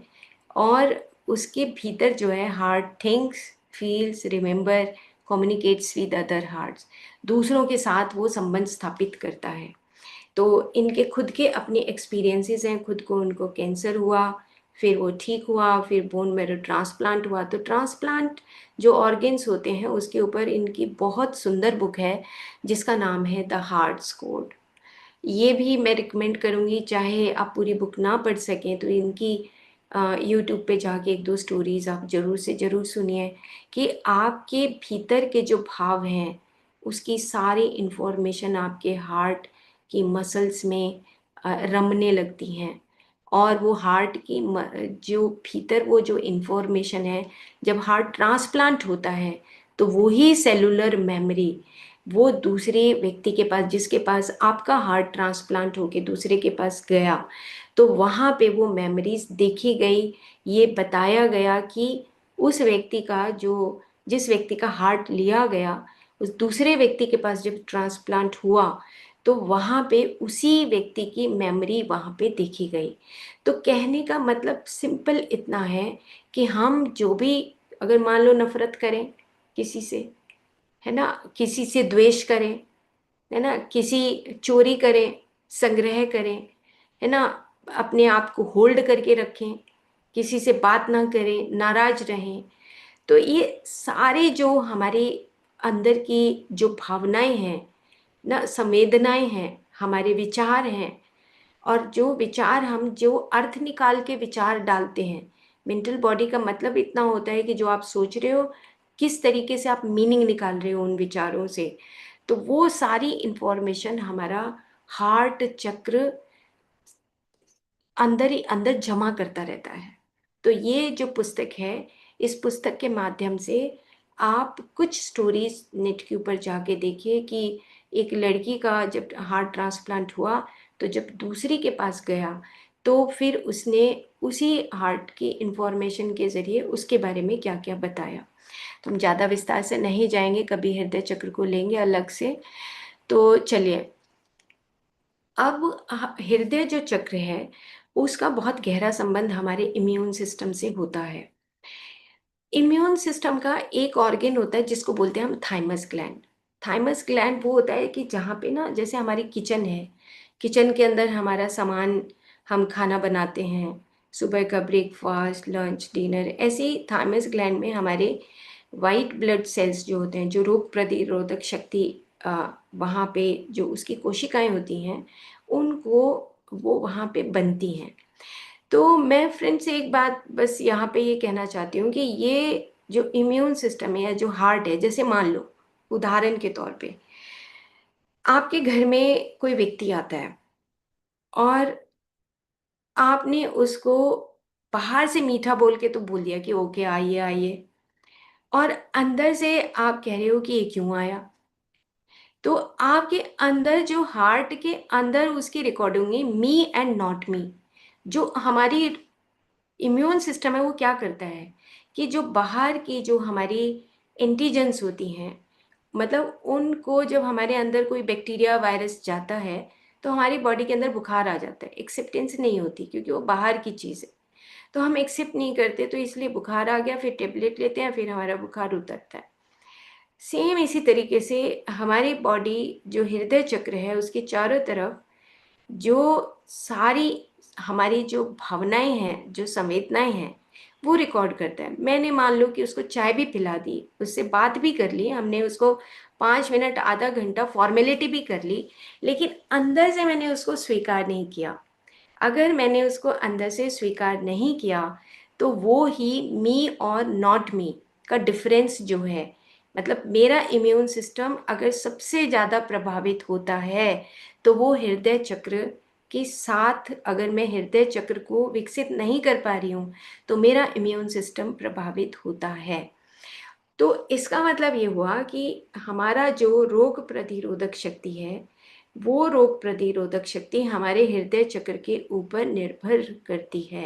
और उसके भीतर जो है, heart thinks, feels, remember, communicates with other hearts. दूसरों के साथ वो संबंध स्थापित करता है। तो इनके खुद के अपने एक्सपीरियंसेस हैं, खुद को उनको कैंसर हुआ, फिर वो ठीक हुआ, फिर बोन मैरो ट्रांसप्लांट हुआ। तो ट्रांसप्लांट जो ऑर्गेन्स होते हैं उसके ऊपर इनकी बहुत सुंदर बुक है जिसका नाम है द हार्ट्स कोड। ये भी मैं रिकमेंड करूँगी, चाहे आप पूरी बुक ना पढ़ सकें तो इनकी यूट्यूब पे जाके एक दो स्टोरीज आप ज़रूर से ज़रूर सुनिए, कि आपके भीतर के जो भाव हैं उसकी सारी इंफॉर्मेशन आपके हार्ट की मसल्स में रमने लगती हैं। और वो हार्ट की जो भीतर वो जो इंफॉर्मेशन है, जब हार्ट ट्रांसप्लांट होता है तो वही सेलुलर मेमोरी वो दूसरे व्यक्ति के पास, जिसके पास आपका हार्ट ट्रांसप्लांट होके दूसरे के पास गया, तो वहाँ पे वो मेमोरीज देखी गई। ये बताया गया कि उस व्यक्ति का जो जिस व्यक्ति का हार्ट लिया गया, उस दूसरे व्यक्ति के पास जब ट्रांसप्लांट हुआ तो वहाँ पे उसी व्यक्ति की मेमोरी वहाँ पे देखी गई। तो कहने का मतलब सिंपल इतना है कि हम जो भी, अगर मान लो नफरत करें किसी से, है ना, किसी से द्वेष करें, है ना, किसी चोरी करें, संग्रह करें, है ना, अपने आप को होल्ड करके रखें, किसी से बात ना करें, नाराज रहें, तो ये सारे जो हमारे अंदर की जो भावनाएं हैं ना, संवेदनाएं हैं, हमारे विचार हैं, और जो विचार हम जो अर्थ निकाल के विचार डालते हैं। मेंटल बॉडी का मतलब इतना होता है कि जो आप सोच रहे हो, किस तरीके से आप मीनिंग निकाल रहे हो उन विचारों से। तो वो सारी इंफॉर्मेशन हमारा हार्ट चक्र अंदर ही अंदर जमा करता रहता है। तो ये जो पुस्तक है, इस पुस्तक के माध्यम से आप कुछ स्टोरीज नेट के ऊपर जाके देखिए कि एक लड़की का जब हार्ट ट्रांसप्लांट हुआ, तो जब दूसरी के पास गया तो फिर उसने उसी हार्ट की इंफॉर्मेशन के ज़रिए उसके बारे में क्या क्या बताया। तो हम ज़्यादा विस्तार से नहीं जाएंगे, कभी हृदय चक्र को लेंगे अलग से। तो चलिए, अब हृदय जो चक्र है उसका बहुत गहरा संबंध हमारे इम्यून सिस्टम से होता है। इम्यून सिस्टम का एक ऑर्गन होता है जिसको बोलते हैं हम थाइमस ग्लैंड। थाइमस ग्लैंड वो होता है कि जहाँ पे ना, जैसे हमारी किचन है, किचन के अंदर हमारा सामान, हम खाना बनाते हैं, सुबह का ब्रेकफास्ट, लंच, डिनर, ऐसे ही थाइमस ग्लैंड में हमारे वाइट ब्लड सेल्स जो होते हैं, जो रोग प्रतिरोधक शक्ति वहाँ पे जो उसकी कोशिकाएं होती हैं, उनको वो वहाँ पे बनती हैं। तो मैं फ्रेंड से एक बात बस यहाँ पे ये कहना चाहती हूँ कि ये जो इम्यून सिस्टम है या जो हार्ट है, जैसे मान लो उदाहरण के तौर पे आपके घर में कोई व्यक्ति आता है और आपने उसको बाहर से मीठा बोल के तो बोल दिया कि ओके आइए आइए, और अंदर से आप कह रहे हो कि ये क्यों आया। तो आपके अंदर जो हार्ट के अंदर उसकी रिकॉर्डिंग होगी, मी एंड नॉट मी। जो हमारी इम्यून सिस्टम है वो क्या करता है कि जो बाहर की जो हमारी एंटीजेंस होती हैं, मतलब उनको जब हमारे अंदर कोई बैक्टीरिया वायरस जाता है तो हमारी बॉडी के अंदर बुखार आ जाता है, एक्सेप्टेंस नहीं होती क्योंकि वो बाहर की चीज़ है। तो हम एक्सेप्ट नहीं करते, तो इसलिए बुखार आ गया, फिर टेबलेट लेते हैं, फिर हमारा बुखार उतरता है। सेम इसी तरीके से हमारी बॉडी जो हृदय चक्र है उसके चारों तरफ जो सारी हमारी जो भावनाएं हैं, जो संवेदनाएं हैं, वो रिकॉर्ड करता है। मैंने मान लो कि उसको चाय भी पिला दी, उससे बात भी कर ली, हमने उसको 5 मिनट आधा घंटा फॉर्मेलिटी भी कर ली, लेकिन अंदर से मैंने उसको स्वीकार नहीं किया। अगर मैंने उसको अंदर से स्वीकार नहीं किया तो वो ही मी और नॉट मी का डिफरेंस जो है, मतलब मेरा इम्यून सिस्टम अगर सबसे ज़्यादा प्रभावित होता है तो वो हृदय चक्र के साथ, अगर मैं हृदय चक्र को विकसित नहीं कर पा रही हूँ तो मेरा इम्यून सिस्टम प्रभावित होता है। तो इसका मतलब ये हुआ कि हमारा जो रोग प्रतिरोधक शक्ति है, वो रोग प्रतिरोधक शक्ति हमारे हृदय चक्र के ऊपर निर्भर करती है।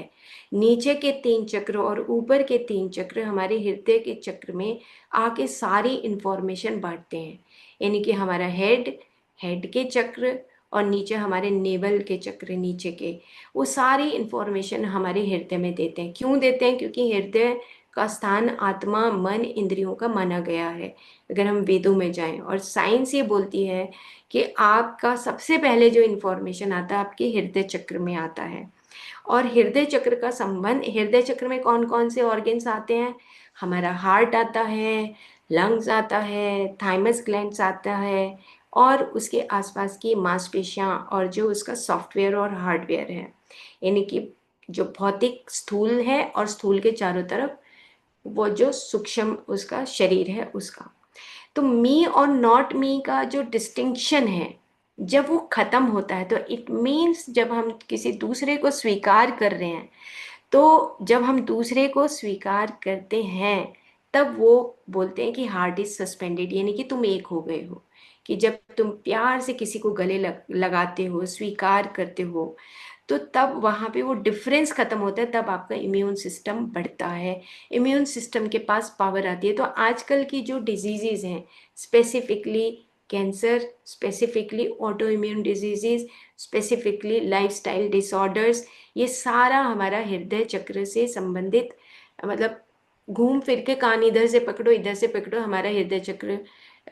नीचे के 3 चक्र और ऊपर के 3 चक्र हमारे हृदय के चक्र में आके सारी इंफॉर्मेशन बांटते हैं। यानी कि हमारा हेड, हेड के चक्र और नीचे हमारे नेवल के चक्र, नीचे के, वो सारी इंफॉर्मेशन हमारे हृदय में देते हैं। क्यों देते हैं? क्योंकि हृदय का स्थान आत्मा, मन, इंद्रियों का माना गया है अगर हम वेदों में जाएं। और साइंस ये बोलती है कि आपका सबसे पहले जो इन्फॉर्मेशन आता है आपके हृदय चक्र में आता है। और हृदय चक्र का संबंध, हृदय चक्र में कौन कौन से ऑर्गन्स आते हैं? हमारा हार्ट आता है, लंग्स आता है, थाइमस ग्लैंड्स आता है, और उसके आसपास की मांसपेशियां और जो उसका सॉफ्टवेयर और हार्डवेयर है। यानी कि जो भौतिक स्थूल है और स्थूल के चारों तरफ वो जो सूक्ष्म उसका शरीर है उसका। तो मी और नॉट मी का जो डिस्टिंक्शन है, जब वो खत्म होता है तो इट मीन्स जब हम किसी दूसरे को स्वीकार कर रहे हैं, तो जब हम दूसरे को स्वीकार करते हैं तब वो बोलते हैं कि हार्ट इज सस्पेंडेड, यानी कि तुम एक हो गए हो। कि जब तुम प्यार से किसी को गले लगाते हो, स्वीकार करते हो, तो तब वहाँ पे वो डिफरेंस खत्म होता है, तब आपका इम्यून सिस्टम बढ़ता है, इम्यून सिस्टम के पास पावर आती है। तो आजकल की जो डिजीजेज हैं, specifically cancer, specifically auto immune diseases, specifically lifestyle disorders, ये सारा हमारा हृदय चक्र से संबंधित, मतलब घूम फिर के कान इधर से पकड़ो इधर से पकड़ो, हमारा हृदय चक्र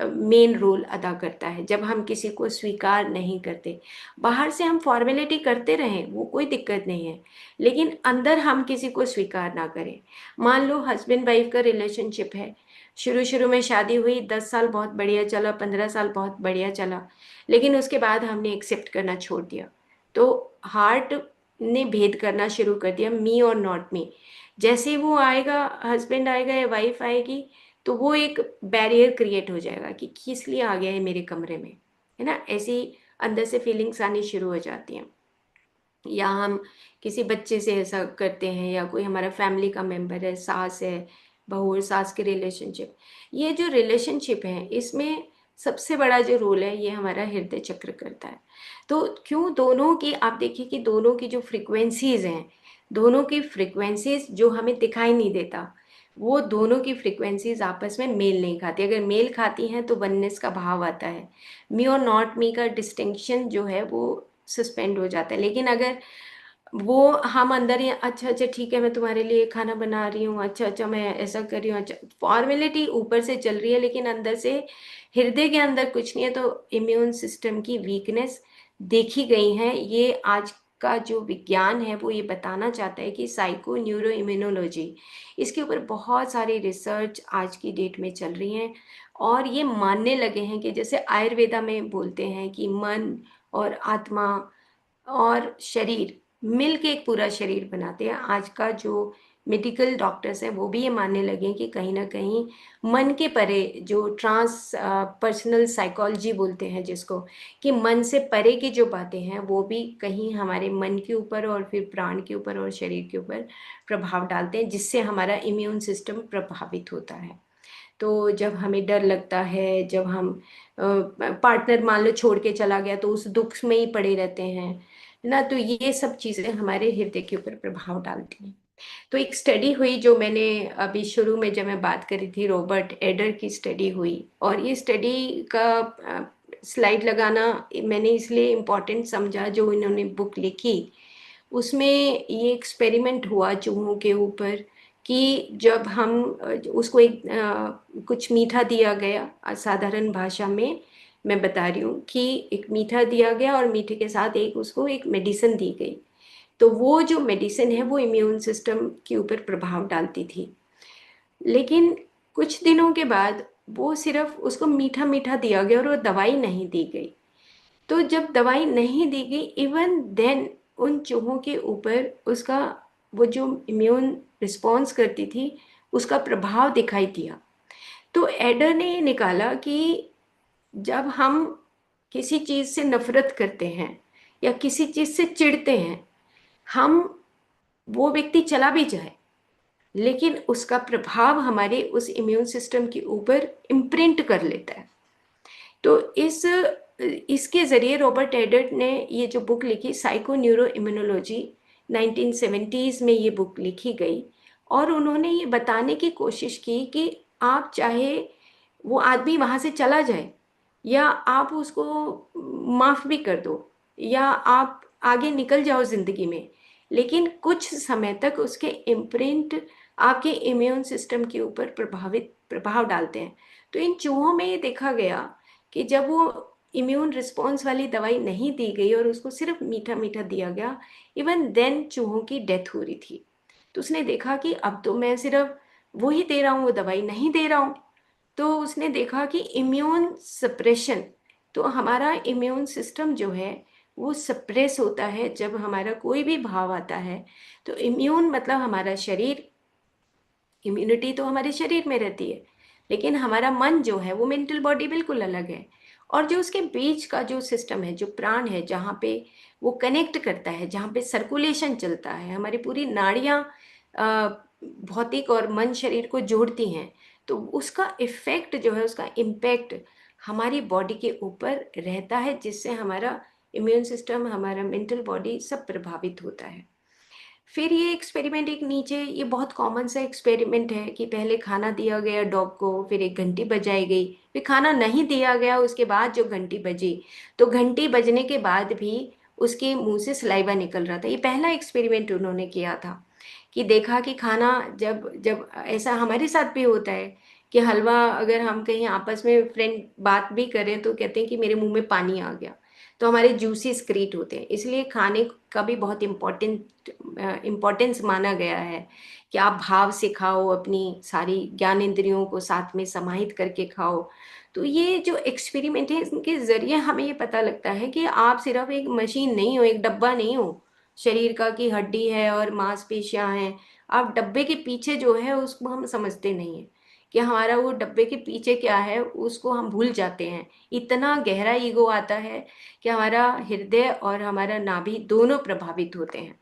मेन रोल अदा करता है। जब हम किसी को स्वीकार नहीं करते, बाहर से हम फॉर्मेलिटी करते रहें वो कोई दिक्कत नहीं है, लेकिन अंदर हम किसी को स्वीकार ना करें। मान लो हस्बैंड वाइफ का रिलेशनशिप है, शुरू शुरू में शादी हुई, 10 साल बहुत बढ़िया चला, 15 साल बहुत बढ़िया चला, लेकिन उसके बाद हमने एक्सेप्ट करना छोड़ दिया, तो हार्ट ने भेद करना शुरू कर दिया, मी और नॉट मी। जैसे ही वो आएगा, हस्बैंड आएगा या वाइफ आएगी, तो वो एक बैरियर क्रिएट हो जाएगा कि किस लिए आ गया है मेरे कमरे में, है ना? ऐसी अंदर से फीलिंग्स आनी शुरू हो जाती हैं। या हम किसी बच्चे से ऐसा करते हैं, या कोई हमारा फैमिली का मेंबर है, सास है, बहू और सास के रिलेशनशिप, ये जो रिलेशनशिप है इसमें सबसे बड़ा जो रोल है ये हमारा हृदय चक्र करता है। तो क्यों दोनों की, आप देखिए कि दोनों की जो फ्रिक्वेंसीज हैं, दोनों की फ्रिक्वेंसीज जो हमें दिखाई नहीं देता, वो दोनों की फ्रिक्वेंसीज आपस में मेल नहीं खाती। अगर मेल खाती हैं तो वननेस का भाव आता है, मी और नॉट मी का डिस्टिंक्शन जो है वो सस्पेंड हो जाता है। लेकिन अगर वो हम अंदर ही अच्छा अच्छा ठीक है मैं तुम्हारे लिए खाना बना रही हूँ, अच्छा अच्छा मैं ऐसा कर रही हूँ, अच्छा फॉर्मेलिटी ऊपर से चल रही है लेकिन अंदर से, हृदय के अंदर कुछ नहीं है, तो इम्यून सिस्टम की वीकनेस देखी गई है। ये आज का जो विज्ञान है वो ये बताना चाहता है कि साइको न्यूरो इम्यूनोलॉजी, इसके ऊपर बहुत सारी रिसर्च आज की डेट में चल रही हैं। और ये मानने लगे हैं कि जैसे आयुर्वेदा में बोलते हैं कि मन और आत्मा और शरीर मिल के एक पूरा शरीर बनाते हैं, आज का जो मेडिकल डॉक्टर्स हैं वो भी ये मानने लगे हैं कि कहीं ना कहीं मन के परे जो ट्रांस पर्सनल साइकोलॉजी बोलते हैं जिसको, कि मन से परे की जो बातें हैं वो भी कहीं हमारे मन के ऊपर और फिर प्राण के ऊपर और शरीर के ऊपर प्रभाव डालते हैं, जिससे हमारा इम्यून सिस्टम प्रभावित होता है। तो जब हमें डर लगता है, जब हम पार्टनर मान लो छोड़ के चला गया तो उस दुख में ही पड़े रहते हैं ना, तो ये सब चीज़ें हमारे हृदय के ऊपर प्रभाव डालती हैं। तो एक स्टडी हुई जो मैंने अभी शुरू में जब मैं बात करी थी, रॉबर्ट एडर की स्टडी हुई, और ये स्टडी का स्लाइड लगाना मैंने इसलिए इम्पोर्टेंट समझा, जो इन्होंने बुक लिखी उसमें ये एक्सपेरिमेंट हुआ चूहों के ऊपर, कि जब हम उसको एक कुछ मीठा दिया गया, साधारण भाषा में मैं बता रही हूँ कि एक मीठा दिया गया और मीठे के साथ एक उसको एक मेडिसिन दी गई। तो वो जो मेडिसिन है वो इम्यून सिस्टम के ऊपर प्रभाव डालती थी, लेकिन कुछ दिनों के बाद वो सिर्फ उसको मीठा मीठा दिया गया और वो दवाई नहीं दी गई। तो जब दवाई नहीं दी गई, इवन देन उन चूहों के ऊपर उसका, वो जो इम्यून रिस्पॉन्स करती थी उसका प्रभाव दिखाई दिया। तो एडर ने ये निकाला कि जब हम किसी चीज़ से नफरत करते हैं या किसी चीज़ से चिढ़ते हैं, हम वो व्यक्ति चला भी जाए लेकिन उसका प्रभाव हमारे उस इम्यून सिस्टम के ऊपर इम्प्रिंट कर लेता है। तो इसके ज़रिए रॉबर्ट एडर्ट ने ये जो बुक लिखी, साइको न्यूरो इम्यूनोलॉजी, 1970s में ये बुक लिखी गई। और उन्होंने ये बताने की कोशिश की कि आप चाहे वो आदमी वहाँ से चला जाए या आप उसको माफ़ भी कर दो या आप आगे निकल जाओ ज़िंदगी में, लेकिन कुछ समय तक उसके इम्प्रिंट आपके इम्यून सिस्टम के ऊपर प्रभाव डालते हैं। तो इन चूहों में ये देखा गया कि जब वो इम्यून रिस्पॉन्स वाली दवाई नहीं दी गई और उसको सिर्फ मीठा मीठा दिया गया, इवन देन चूहों की डेथ हो रही थी। तो उसने देखा कि अब तो मैं सिर्फ वो ही दे रहा हूँ, वो दवाई नहीं दे रहा हूँ। तो उसने देखा कि इम्यून सप्रेशन, तो हमारा इम्यून सिस्टम जो है वो सप्रेस होता है जब हमारा कोई भी भाव आता है। तो इम्यून मतलब हमारा शरीर, इम्यूनिटी तो हमारे शरीर में रहती है, लेकिन हमारा मन जो है वो मेंटल बॉडी बिल्कुल अलग है। और जो उसके बीच का जो सिस्टम है, जो प्राण है, जहाँ पे वो कनेक्ट करता है, जहाँ पे सर्कुलेशन चलता है, हमारी पूरी नाड़ियाँ भौतिक और मन शरीर को जोड़ती हैं। तो उसका इफेक्ट जो है, उसका इम्पैक्ट हमारी बॉडी के ऊपर रहता है, जिससे हमारा इम्यून सिस्टम, हमारा मेंटल बॉडी सब प्रभावित होता है। फिर ये एक्सपेरिमेंट एक नीचे, ये बहुत कॉमन सा एक्सपेरिमेंट है कि पहले खाना दिया गया डॉग को, फिर एक घंटी बजाई गई, फिर खाना नहीं दिया गया, उसके बाद जो घंटी बजी, तो घंटी बजने के बाद भी उसके मुंह से सलाइवा निकल रहा था। ये पहला एक्सपेरिमेंट उन्होंने किया था कि देखा कि खाना, जब जब ऐसा हमारे साथ भी होता है कि हलवा, अगर हम कहीं आपस में फ्रेंड बात भी करें तो कहते हैं कि मेरे मुंह में पानी आ गया, तो हमारे जूसी स्क्रीट होते हैं। इसलिए खाने का भी बहुत इम्पोर्टेंस माना गया है कि आप भाव से खाओ, अपनी सारी ज्ञान इंद्रियों को साथ में समाहित करके खाओ। तो ये जो एक्सपेरिमेंट है, इनके ज़रिए हमें ये पता लगता है कि आप सिर्फ एक मशीन नहीं हो, एक डब्बा नहीं हो शरीर का कि हड्डी है और मांसपेशियां हैं। आप डब्बे के पीछे जो है उसको हम समझते नहीं है कि हमारा वो डब्बे के पीछे क्या है, उसको हम भूल जाते हैं। इतना गहरा ईगो आता है कि हमारा हृदय और हमारा नाभि दोनों प्रभावित होते हैं।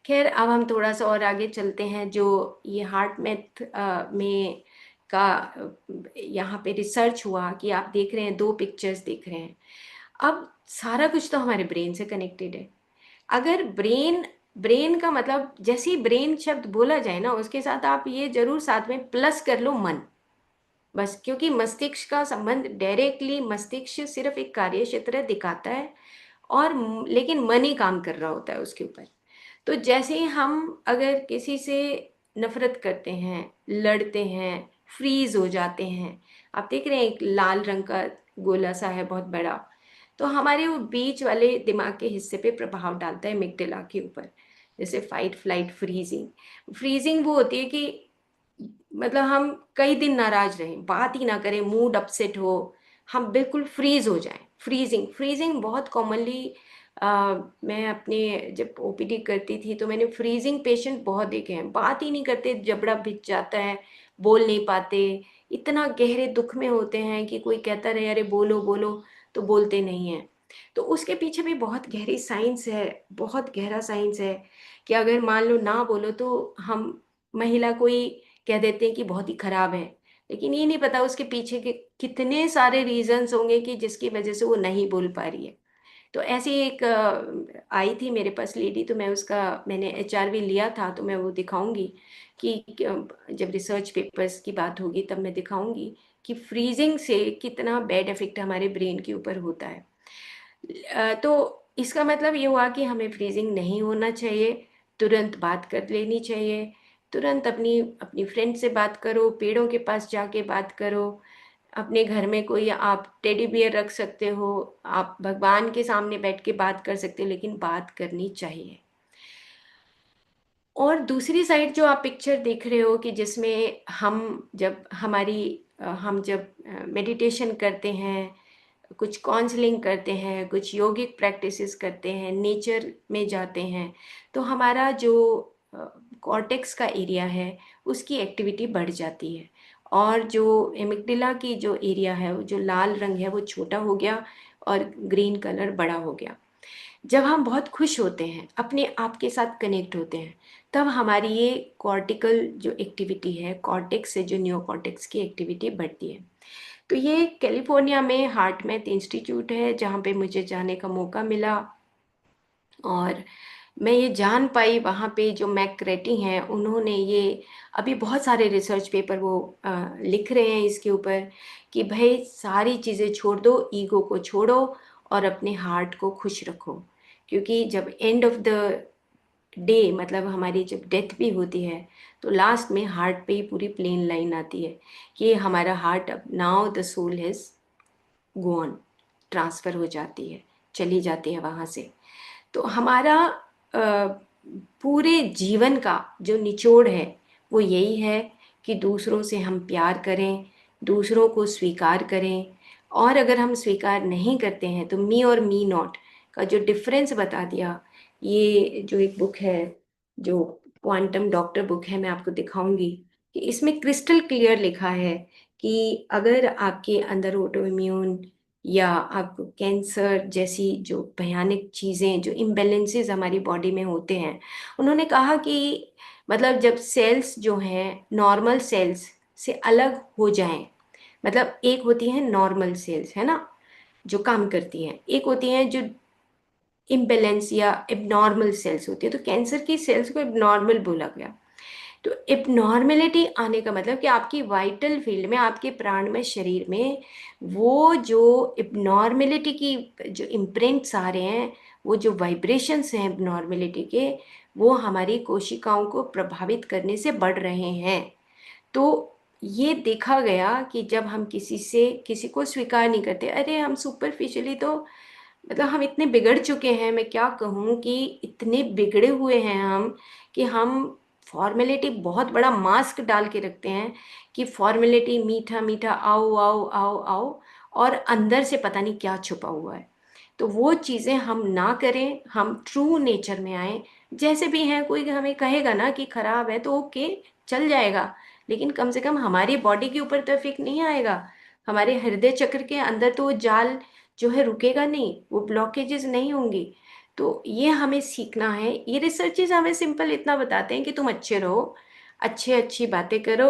खैर, अब हम थोड़ा सा और आगे चलते हैं। जो ये हार्ट मैथ में का यहाँ पे रिसर्च हुआ कि आप देख रहे हैं, दो पिक्चर्स देख रहे हैं। अब सारा कुछ तो हमारे ब्रेन से कनेक्टेड है। अगर ब्रेन, ब्रेन का मतलब जैसे ही ब्रेन शब्द बोला जाए ना, उसके साथ आप ये जरूर साथ में प्लस कर लो मन, बस। क्योंकि मस्तिष्क का संबंध डायरेक्टली, मस्तिष्क सिर्फ एक कार्य क्षेत्र दिखाता है और लेकिन मन ही काम कर रहा होता है उसके ऊपर। तो जैसे ही हम अगर किसी से नफरत करते हैं, लड़ते हैं, फ्रीज हो जाते हैं, आप देख रहे हैं एक लाल रंग का गोला सा है बहुत बड़ा, तो हमारे वो बीच वाले दिमाग के हिस्से पे प्रभाव डालता है, मिगडला के ऊपर। जैसे फाइट फ्लाइट फ्रीजिंग, फ्रीजिंग वो होती है कि मतलब हम कई दिन नाराज रहें, बात ही ना करें, मूड अपसेट हो, हम बिल्कुल फ्रीज हो जाएं। फ्रीजिंग, फ्रीजिंग बहुत कॉमनली, मैं अपने जब ओपीडी करती थी तो मैंने फ्रीजिंग पेशेंट बहुत देखे हैं, बात ही नहीं करते, जबड़ा भिज जाता है, बोल नहीं पाते, इतना गहरे दुख में होते हैं कि कोई कहता रहे अरे बोलो बोलो, तो बोलते नहीं हैं। तो उसके पीछे भी बहुत गहरी साइंस है, बहुत गहरा साइंस है कि अगर मान लो ना बोलो तो हम, महिला कोई कह देते हैं कि बहुत ही खराब है, लेकिन ये नहीं पता उसके पीछे के कितने सारे रीजंस होंगे कि जिसकी वजह से वो नहीं बोल पा रही है। तो ऐसी एक आई थी मेरे पास लेडी, तो मैं उसका, मैंने एचआरवी लिया था, तो मैं वो दिखाऊंगी कि जब रिसर्च पेपर्स की बात होगी तब मैं दिखाऊंगी कि फ्रीजिंग से कितना बैड इफेक्ट हमारे ब्रेन के ऊपर होता है। तो इसका मतलब ये हुआ कि हमें फ्रीजिंग नहीं होना चाहिए, तुरंत बात कर लेनी चाहिए, तुरंत अपनी अपनी फ्रेंड से बात करो, पेड़ों के पास जाके बात करो, अपने घर में कोई आप टेडी बियर रख सकते हो, आप भगवान के सामने बैठ के बात कर सकते हो, लेकिन बात करनी चाहिए। और दूसरी साइड जो आप पिक्चर देख रहे हो कि जिसमें हम जब मेडिटेशन करते हैं, कुछ काउंसलिंग करते हैं, कुछ योगिक प्रैक्टिसेस करते हैं, नेचर में जाते हैं, तो हमारा जो कॉर्टेक्स का एरिया है उसकी एक्टिविटी बढ़ जाती है। और जो एमिगडाला की जो एरिया है, वो जो लाल रंग है वो छोटा हो गया और ग्रीन कलर बड़ा हो गया। जब हम बहुत खुश होते हैं, अपने आप के साथ कनेक्ट होते हैं, तब हमारी ये कॉर्टिकल जो एक्टिविटी है, कॉर्टेक्स से जो न्यो कॉर्टेक्स की एक्टिविटी बढ़ती है। तो ये कैलिफोर्निया में हार्टमैथ इंस्टीट्यूट है जहाँ पे मुझे जाने का मौका मिला, और मैं ये जान पाई वहाँ पे जो मैकरेटी हैं उन्होंने ये अभी बहुत सारे रिसर्च पेपर वो लिख रहे हैं इसके ऊपर कि भाई सारी चीज़ें छोड़ दो, ईगो को छोड़ो और अपने हार्ट को खुश रखो। क्योंकि जब एंड ऑफ द डे, मतलब हमारी जब डेथ भी होती है, तो लास्ट में हार्ट पे ही पूरी प्लेन लाइन आती है कि हमारा हार्ट अब now the soul has gone, transfer हो जाती है, चली जाती है वहाँ से। तो हमारा पूरे जीवन का जो निचोड़ है वो यही है कि दूसरों से हम प्यार करें, दूसरों को स्वीकार करें। और अगर हम स्वीकार नहीं करते हैं तो मी और मी नॉट का जो डिफरेंस बता दिया, ये जो एक बुक है, जो क्वांटम डॉक्टर बुक है, मैं आपको दिखाऊंगी कि इसमें क्रिस्टल क्लियर लिखा है कि अगर आपके अंदर ऑटो इम्यून या आपको कैंसर जैसी जो भयानक चीज़ें, जो इम्बैलेंसेस हमारी बॉडी में होते हैं, उन्होंने कहा कि मतलब जब सेल्स जो हैं नॉर्मल सेल्स से अलग हो जाएं, मतलब एक होती है नॉर्मल सेल्स, है ना, जो काम करती हैं, एक होती हैं जो इम्बैलेंस या एबनॉर्मल सेल्स होती है। तो कैंसर की सेल्स को एबनॉर्मल बोला गया। तो एबनॉर्मेलिटी आने का मतलब कि आपकी वाइटल फील्ड में, आपके प्राण में, शरीर में वो जो एबनॉर्मेलिटी की जो इम्प्रिंट्स आ रहे हैं, वो जो वाइब्रेशंस हैं एबनॉर्मेलिटी के, वो हमारी कोशिकाओं को प्रभावित करने से बढ़ रहे हैं। तो ये देखा गया कि जब हम किसी को स्वीकार नहीं करते, अरे हम सुपरफिशियली तो मतलब हम इतने बिगड़ चुके हैं, मैं क्या कहूँ कि इतने बिगड़े हुए हैं हम कि हम फॉर्मेलिटी बहुत बड़ा मास्क डाल के रखते हैं कि फॉर्मेलिटी मीठा मीठा आओ आओ आओ आओ, और अंदर से पता नहीं क्या छुपा हुआ है। तो वो चीज़ें हम ना करें, हम ट्रू नेचर में आए। जैसे भी हैं, कोई हमें कहेगा ना कि खराब है तो ओके, चल जाएगा, लेकिन कम से कम हमारी बॉडी के ऊपर तो इफेक्ट नहीं आएगा। हमारे हृदय चक्र के अंदर तो वो जाल जो है रुकेगा नहीं, वो ब्लॉकेजेस नहीं होंगी। तो ये हमें सीखना है। ये रिसर्चेज हमें सिंपल इतना बताते हैं कि तुम अच्छे रहो, अच्छे अच्छी बातें करो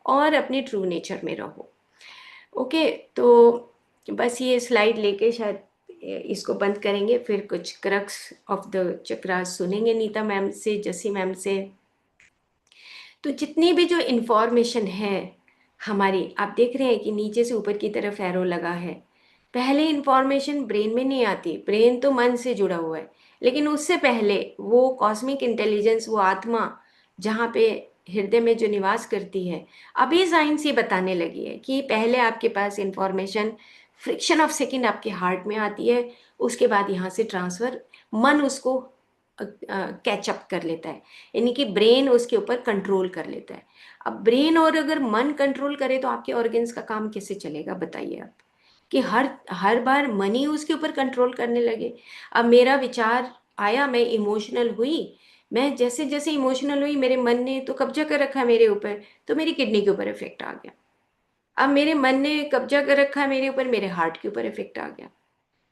और अपने ट्रू नेचर में रहो। ओके, तो बस ये स्लाइड लेके शायद इसको बंद करेंगे, फिर कुछ क्रक्स ऑफ द चक्रास सुनेंगे नीता मैम से, जसी मैम से। तो जितनी भी जो इन्फॉर्मेशन है हमारी, आप देख रहे हैं कि नीचे से ऊपर की तरफ एरो लगा है। पहले इन्फॉर्मेशन ब्रेन में नहीं आती, ब्रेन तो मन से जुड़ा हुआ है, लेकिन उससे पहले वो कॉस्मिक इंटेलिजेंस, वो आत्मा जहाँ पे हृदय में जो निवास करती है, अभी साइंस ये बताने लगी है कि पहले आपके पास इंफॉर्मेशन फ्रिक्शन ऑफ सेकंड आपके हार्ट में आती है, उसके बाद यहाँ से ट्रांसफर, मन उसको कैचअप कर लेता है, यानी कि ब्रेन उसके ऊपर कंट्रोल कर लेता है। अब ब्रेन और अगर मन कंट्रोल करे तो आपके ऑर्गन्स का काम कैसे चलेगा बताइए आप, कि हर हर बार मन ही उसके ऊपर कंट्रोल करने लगे। अब मेरा विचार आया, मैं इमोशनल हुई, मैं जैसे जैसे इमोशनल हुई मेरे मन ने तो कब्जा कर रखा है मेरे ऊपर, तो मेरी किडनी के ऊपर इफेक्ट आ गया। अब मेरे मन ने कब्जा कर रखा है मेरे ऊपर, मेरे हार्ट के ऊपर इफेक्ट आ गया,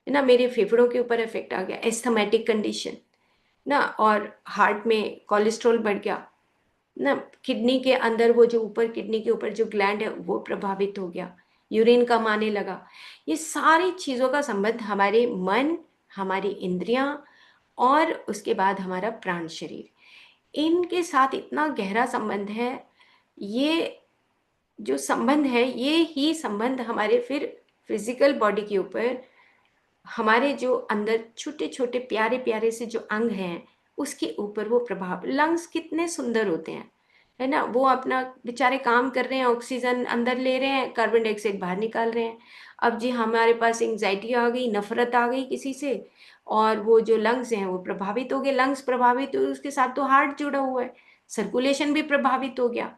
है ना, मेरे फेफड़ों के ऊपर इफेक्ट आ गया, एस्थमेटिक कंडीशन ना, और हार्ट में कोलेस्ट्रॉल बढ़ गया ना, किडनी के अंदर वो जो ऊपर किडनी के ऊपर जो ग्लैंड है वो प्रभावित हो गया, यूरिन कम आने लगा। ये सारी चीज़ों का संबंध हमारे मन, हमारी इंद्रियां और उसके बाद हमारा प्राण शरीर, इनके साथ इतना गहरा संबंध है। ये जो संबंध है, ये ही संबंध हमारे फिर फिजिकल बॉडी के ऊपर, हमारे जो अंदर छोटे छोटे प्यारे प्यारे से जो अंग हैं उसके ऊपर वो प्रभाव। लंग्स कितने सुंदर होते हैं, है ना, वो अपना बेचारे काम कर रहे हैं, ऑक्सीजन अंदर ले रहे हैं, कार्बन डाइऑक्साइड बाहर निकाल रहे हैं। अब जी हमारे पास एंग्जाइटी आ गई, नफरत आ गई किसी से, और वो जो लंग्स हैं वो प्रभावित हो गए, लंग्स प्रभावित हुए, उसके साथ तो हार्ट जुड़ा हुआ है, सर्कुलेशन भी प्रभावित हो गया।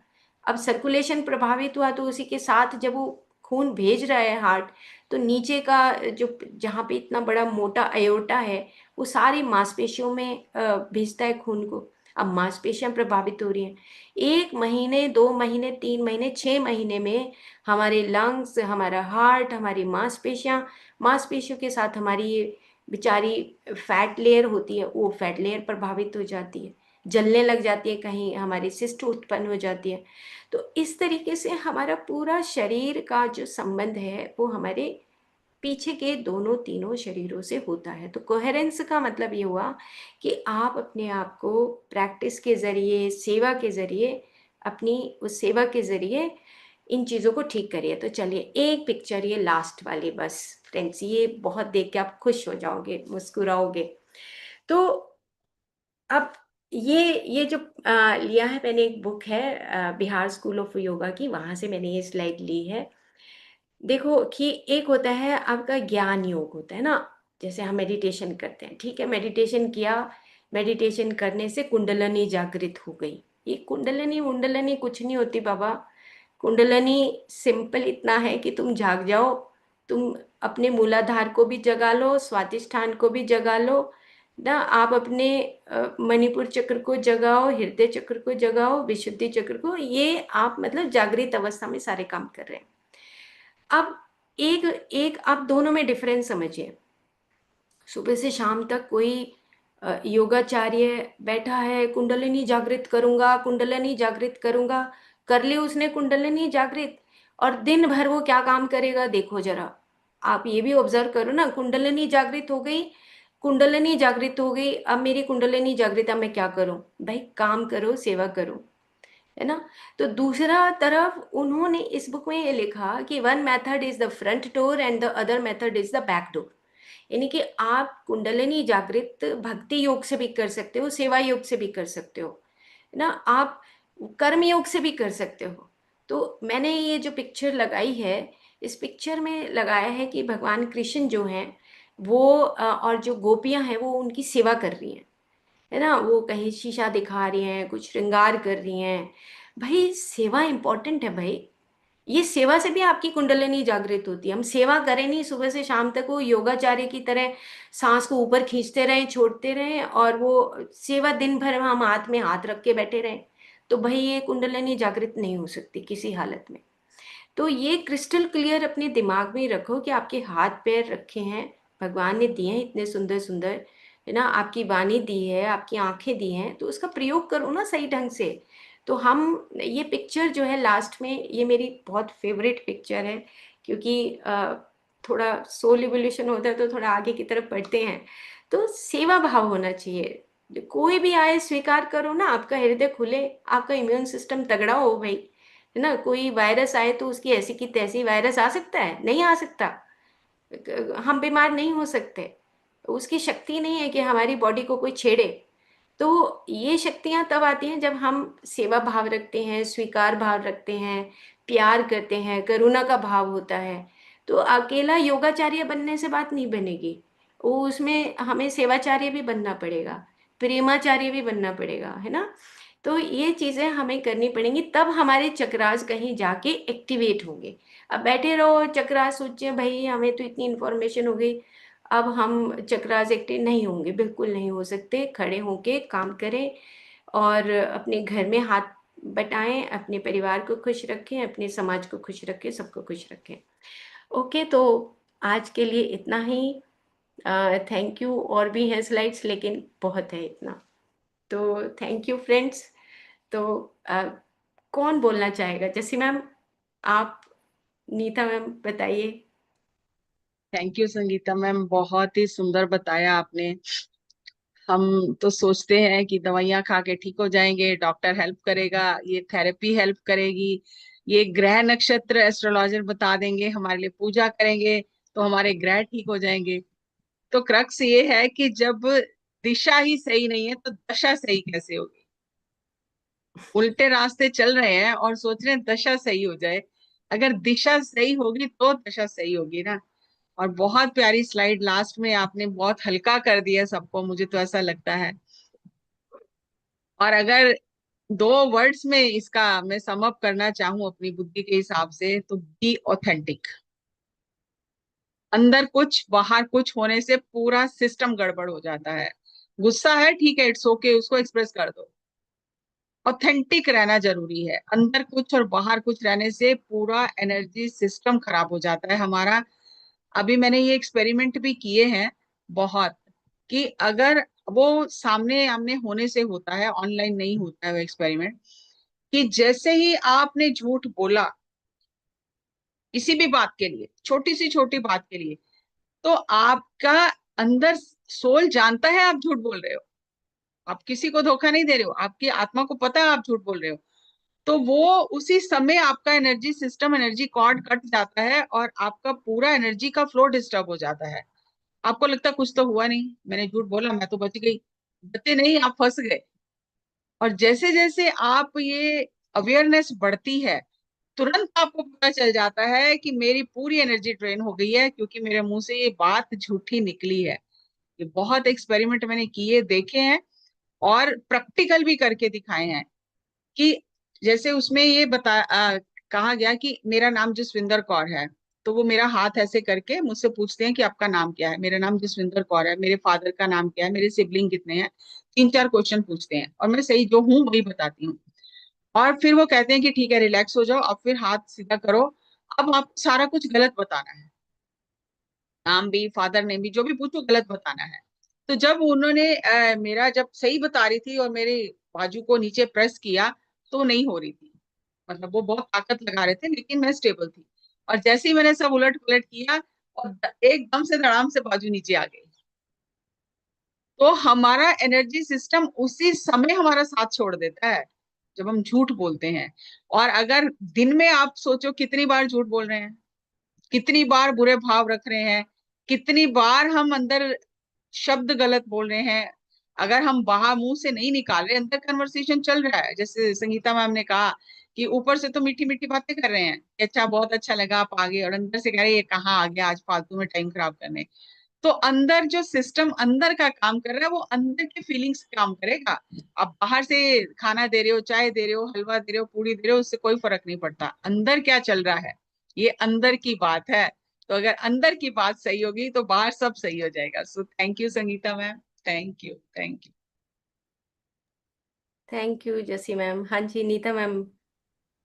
अब सर्कुलेशन प्रभावित हुआ तो उसी के साथ जब वो खून भेज रहा है हार्ट, तो नीचे का जो जहाँ पे इतना बड़ा मोटा अयोटा है वो सारी मांसपेशियों में भेजता है खून को। अब मांसपेशियां प्रभावित हो रही हैं। 1 महीने, 2 महीने, 3 महीने, 6 महीने में हमारे लंग्स, हमारा हार्ट, हमारी मांसपेशियां, मांसपेशियों के साथ हमारी ये बेचारी फैट लेयर होती है, वो फैट लेयर प्रभावित हो जाती है, जलने लग जाती है, कहीं हमारी सिस्ट उत्पन्न हो जाती है। तो इस तरीके से हमारा पूरा शरीर का जो संबंध है वो हमारे पीछे के दोनों तीनों शरीरों से होता है। तो कोहेरेंस का मतलब ये हुआ कि आप अपने आप को प्रैक्टिस के जरिए, सेवा के जरिए, अपनी उस सेवा के जरिए इन चीज़ों को ठीक करिए। तो चलिए एक पिक्चर, ये लास्ट वाली, बस फ्रेंड्स ये बहुत देख के आप खुश हो जाओगे, मुस्कुराओगे। तो अब ये जो लिया है मैंने, एक बुक है बिहार स्कूल ऑफ योगा की, वहाँ से मैंने ये स्लाइड ली है। देखो कि एक होता है आपका ज्ञान योग, होता है ना, जैसे हम मेडिटेशन करते हैं, ठीक है, मेडिटेशन किया, मेडिटेशन करने से कुंडलनी जागृत हो गई। ये कुंडलनी वुंडलनी कुछ नहीं होती बाबा। कुंडलनी सिंपल इतना है कि तुम जाग जाओ, तुम अपने मूलाधार को भी जगा लो, स्वादिष्ठान को भी जगा लो ना, आप अपने मणिपुर चक्र को जगाओ, हृदय चक्र को जगाओ, विशुद्धि चक्र को, ये आप मतलब जागृत अवस्था में सारे काम कर रहे हैं। अब एक एक आप दोनों में डिफरेंस समझिए। सुबह से शाम तक कोई योगाचार्य बैठा है, कुंडलिनी जागृत करूंगा, कुंडलिनी जागृत करूंगा, कर ली उसने कुंडलिनी जागृत, और दिन भर वो क्या काम करेगा देखो जरा। आप ये भी ऑब्जर्व करो ना, कुंडलिनी जागृत हो गई, कुंडलिनी जागृत हो गई, अब मेरी कुंडलिनी जागृत, अब मैं क्या करूं? भाई काम करो, सेवा करो, है ना। तो दूसरा तरफ उन्होंने इस बुक में ये लिखा कि one method is the front door and the other method is the back door. यानी कि आप कुंडलिनी जागृत भक्ति योग से भी कर सकते हो, सेवा योग से भी कर सकते हो, है ना, आप कर्म योग से भी कर सकते हो। तो मैंने ये जो पिक्चर लगाई है, इस पिक्चर में लगाया है कि भगवान कृष्ण जो हैं वो और जो गोपियां हैं वो उनकी सेवा कर रही हैं, है ना, वो कहीं शीशा दिखा रही हैं, कुछ श्रृंगार कर रही हैं। भाई सेवा इंपॉर्टेंट है भाई, ये सेवा से भी आपकी कुंडलिनी जागृत होती है। हम सेवा करें नहीं सुबह से शाम तक, वो योगाचार्य की तरह सांस को ऊपर खींचते रहें, छोड़ते रहें, और वो सेवा दिन भर हम हाथ में हाथ रख के बैठे रहें, तो भाई ये कुंडलिनी जागृत नहीं हो सकती किसी हालत में। तो ये क्रिस्टल क्लियर अपने दिमाग में रखो कि आपके हाथ पैर रखे हैं, भगवान ने दिए हैं इतने सुंदर सुंदर, है ना, आपकी वाणी दी है, आपकी आंखें दी हैं, तो उसका प्रयोग करो ना सही ढंग से। तो हम, ये पिक्चर जो है लास्ट में, ये मेरी बहुत फेवरेट पिक्चर है, क्योंकि थोड़ा सोल इवोल्यूशन होता है तो थोड़ा आगे की तरफ बढ़ते हैं। तो सेवा भाव होना चाहिए, कोई भी आए स्वीकार करो ना, आपका हृदय खुले, आपका इम्यून सिस्टम तगड़ा हो भाई, है ना। कोई वायरस आए तो उसकी ऐसी की तैसी, वायरस आ सकता है, नहीं आ सकता, हम बीमार नहीं हो सकते, उसकी शक्ति नहीं है कि हमारी बॉडी को कोई छेड़े। तो ये शक्तियां तब आती हैं जब हम सेवा भाव रखते हैं, स्वीकार भाव रखते हैं, प्यार करते हैं, करुणा का भाव होता है। तो अकेला योगाचार्य बनने से बात नहीं बनेगी, वो उसमें हमें सेवाचार्य भी बनना पड़ेगा, प्रेमाचार्य भी बनना पड़ेगा, है ना। तो ये चीजें हमें करनी पड़ेंगी, तब हमारे चक्रास कहीं जाके एक्टिवेट होंगे। अब बैठे रहो चक्रास सोचे भाई हमें तो इतनी इन्फॉर्मेशन हो गई, अब हम चक्रास एक्टिव नहीं होंगे, बिल्कुल नहीं हो सकते। खड़े होके काम करें और अपने घर में हाथ बटाएं, अपने परिवार को खुश रखें, अपने समाज को खुश रखें, सबको खुश रखें। ओके, तो आज के लिए इतना ही। थैंक यू, और भी हैं स्लाइड्स लेकिन बहुत है इतना। तो थैंक यू फ्रेंड्स। तो अ, कौन बोलना चाहेगा? जैसी मैम, आप, नीता मैम बताइए। थैंक यू संगीता मैम, बहुत ही सुंदर बताया आपने। हम तो सोचते हैं कि दवाइयां खा के ठीक हो जाएंगे, डॉक्टर हेल्प करेगा, ये थेरेपी हेल्प करेगी, ये ग्रह नक्षत्र एस्ट्रोलॉजर बता देंगे, हमारे लिए पूजा करेंगे तो हमारे ग्रह ठीक हो जाएंगे। तो क्रक्स ये है कि जब दिशा ही सही नहीं है तो दशा सही कैसे होगी। उल्टे रास्ते चल रहे हैं और सोच रहे हैं दशा सही हो जाए। अगर दिशा सही होगी तो दशा सही होगी ना। और बहुत प्यारी स्लाइड लास्ट में आपने बहुत हल्का कर दिया सबको, मुझे तो ऐसा लगता है। और अगर दो वर्ड्स में इसका मैं सम अप करना चाहूं अपनी बुद्धि के हिसाब से, तो बी ऑथेंटिक। अंदर कुछ बाहर कुछ होने से पूरा सिस्टम गड़बड़ हो जाता है। गुस्सा है, ठीक है, इट्स ओके, उसको एक्सप्रेस कर दो। ऑथेंटिक रहना जरूरी है। अंदर कुछ और बाहर कुछ रहने से पूरा एनर्जी सिस्टम खराब हो जाता है हमारा। अभी मैंने ये एक्सपेरिमेंट भी किए हैं बहुत, कि अगर वो सामने आमने होने से होता है, ऑनलाइन नहीं होता है वो एक्सपेरिमेंट, कि जैसे ही आपने झूठ बोला किसी भी बात के लिए, छोटी सी छोटी बात के लिए, तो आपका अंदर सोल जानता है आप झूठ बोल रहे हो, आप किसी को धोखा नहीं दे रहे हो, आपकी आत्मा को पता है आप झूठ बोल रहे हो, तो वो उसी समय आपका energy system, energy cord cut जाता है और आपका पूरा एनर्जी का फ्लो डिस्टर्ब हो जाता है। आपको लगता है कुछ तो हुआ नहीं, मैंने झूठ बोला, मैं तो बच गई। बचे नहीं, आप फंस गए। और जैसे जैसे आप ये अवेयरनेस बढ़ती है, तुरंत आपको पता चल जाता है कि मेरी पूरी एनर्जी ड्रेन हो गई है, क्योंकि मेरे मुंह से ये बात झूठी निकली है। ये बहुत एक्सपेरिमेंट मैंने किए, देखे हैं, और प्रैक्टिकल भी करके दिखाए हैं। कि जैसे उसमें ये कहा गया कि मेरा नाम जसविंदर कौर है, तो वो मेरा हाथ ऐसे करके मुझसे पूछते हैं कि आपका नाम क्या है। मेरा नाम जसविंदर कौर है। मेरे फादर का नाम क्या है, मेरे सिबलिंग कितने हैं, तीन चार क्वेश्चन पूछते हैं, और मैं सही जो हूँ वही बताती हूँ। और फिर वो कहते हैं कि ठीक है, रिलैक्स हो जाओ, अब फिर हाथ सीधा करो। अब आपको सारा कुछ गलत बताना है, नाम भी, फादर नेम भी, जो भी पूछो गलत बताना है। तो जब उन्होंने मेरा जब सही बता रही थी और मेरे बाजू को नीचे प्रेस किया, तो नहीं हो रही थी, मतलब वो बहुत ताकत लगा रहे थे, लेकिन मैं स्टेबल थी। और जैसे ही मैंने सब उलट पुलट किया, और एकदम से धड़ाम से बाजू नीचे आ गई। तो हमारा एनर्जी सिस्टम उसी समय हमारा साथ छोड़ देता है जब हम झूठ बोलते हैं। और अगर दिन में आप सोचो कितनी बार झूठ बोल रहे हैं, कितनी बार बुरे भाव रख रहे हैं, कितनी बार हम अंदर शब्द गलत बोल रहे हैं। अगर हम बाहर मुंह से नहीं निकाल रहे, अंदर कन्वर्सेशन चल रहा है, जैसे संगीता मैम ने कहा कि ऊपर से तो मीठी मीठी बातें कर रहे हैं कि अच्छा बहुत अच्छा लगा आप आ गए, और अंदर से कह रहे हैं ये कहाँ आ गया आज फालतू में टाइम खराब करने। तो अंदर जो सिस्टम अंदर का काम कर रहा है, वो अंदर की फीलिंग्स काम करेगा। आप बाहर से खाना दे रहे हो, चाय दे रहे हो, हलवा दे रहे हो, पूरी दे रहे हो, उससे कोई फर्क नहीं पड़ता, अंदर क्या चल रहा है, ये अंदर की बात है। तो अगर अंदर की बात सही होगी तो बाहर सब सही हो जाएगा। So thank you Sangeeta ma'am, thank you, thank you. Thank you Jassi ma'am. हाँ जी Neeta ma'am.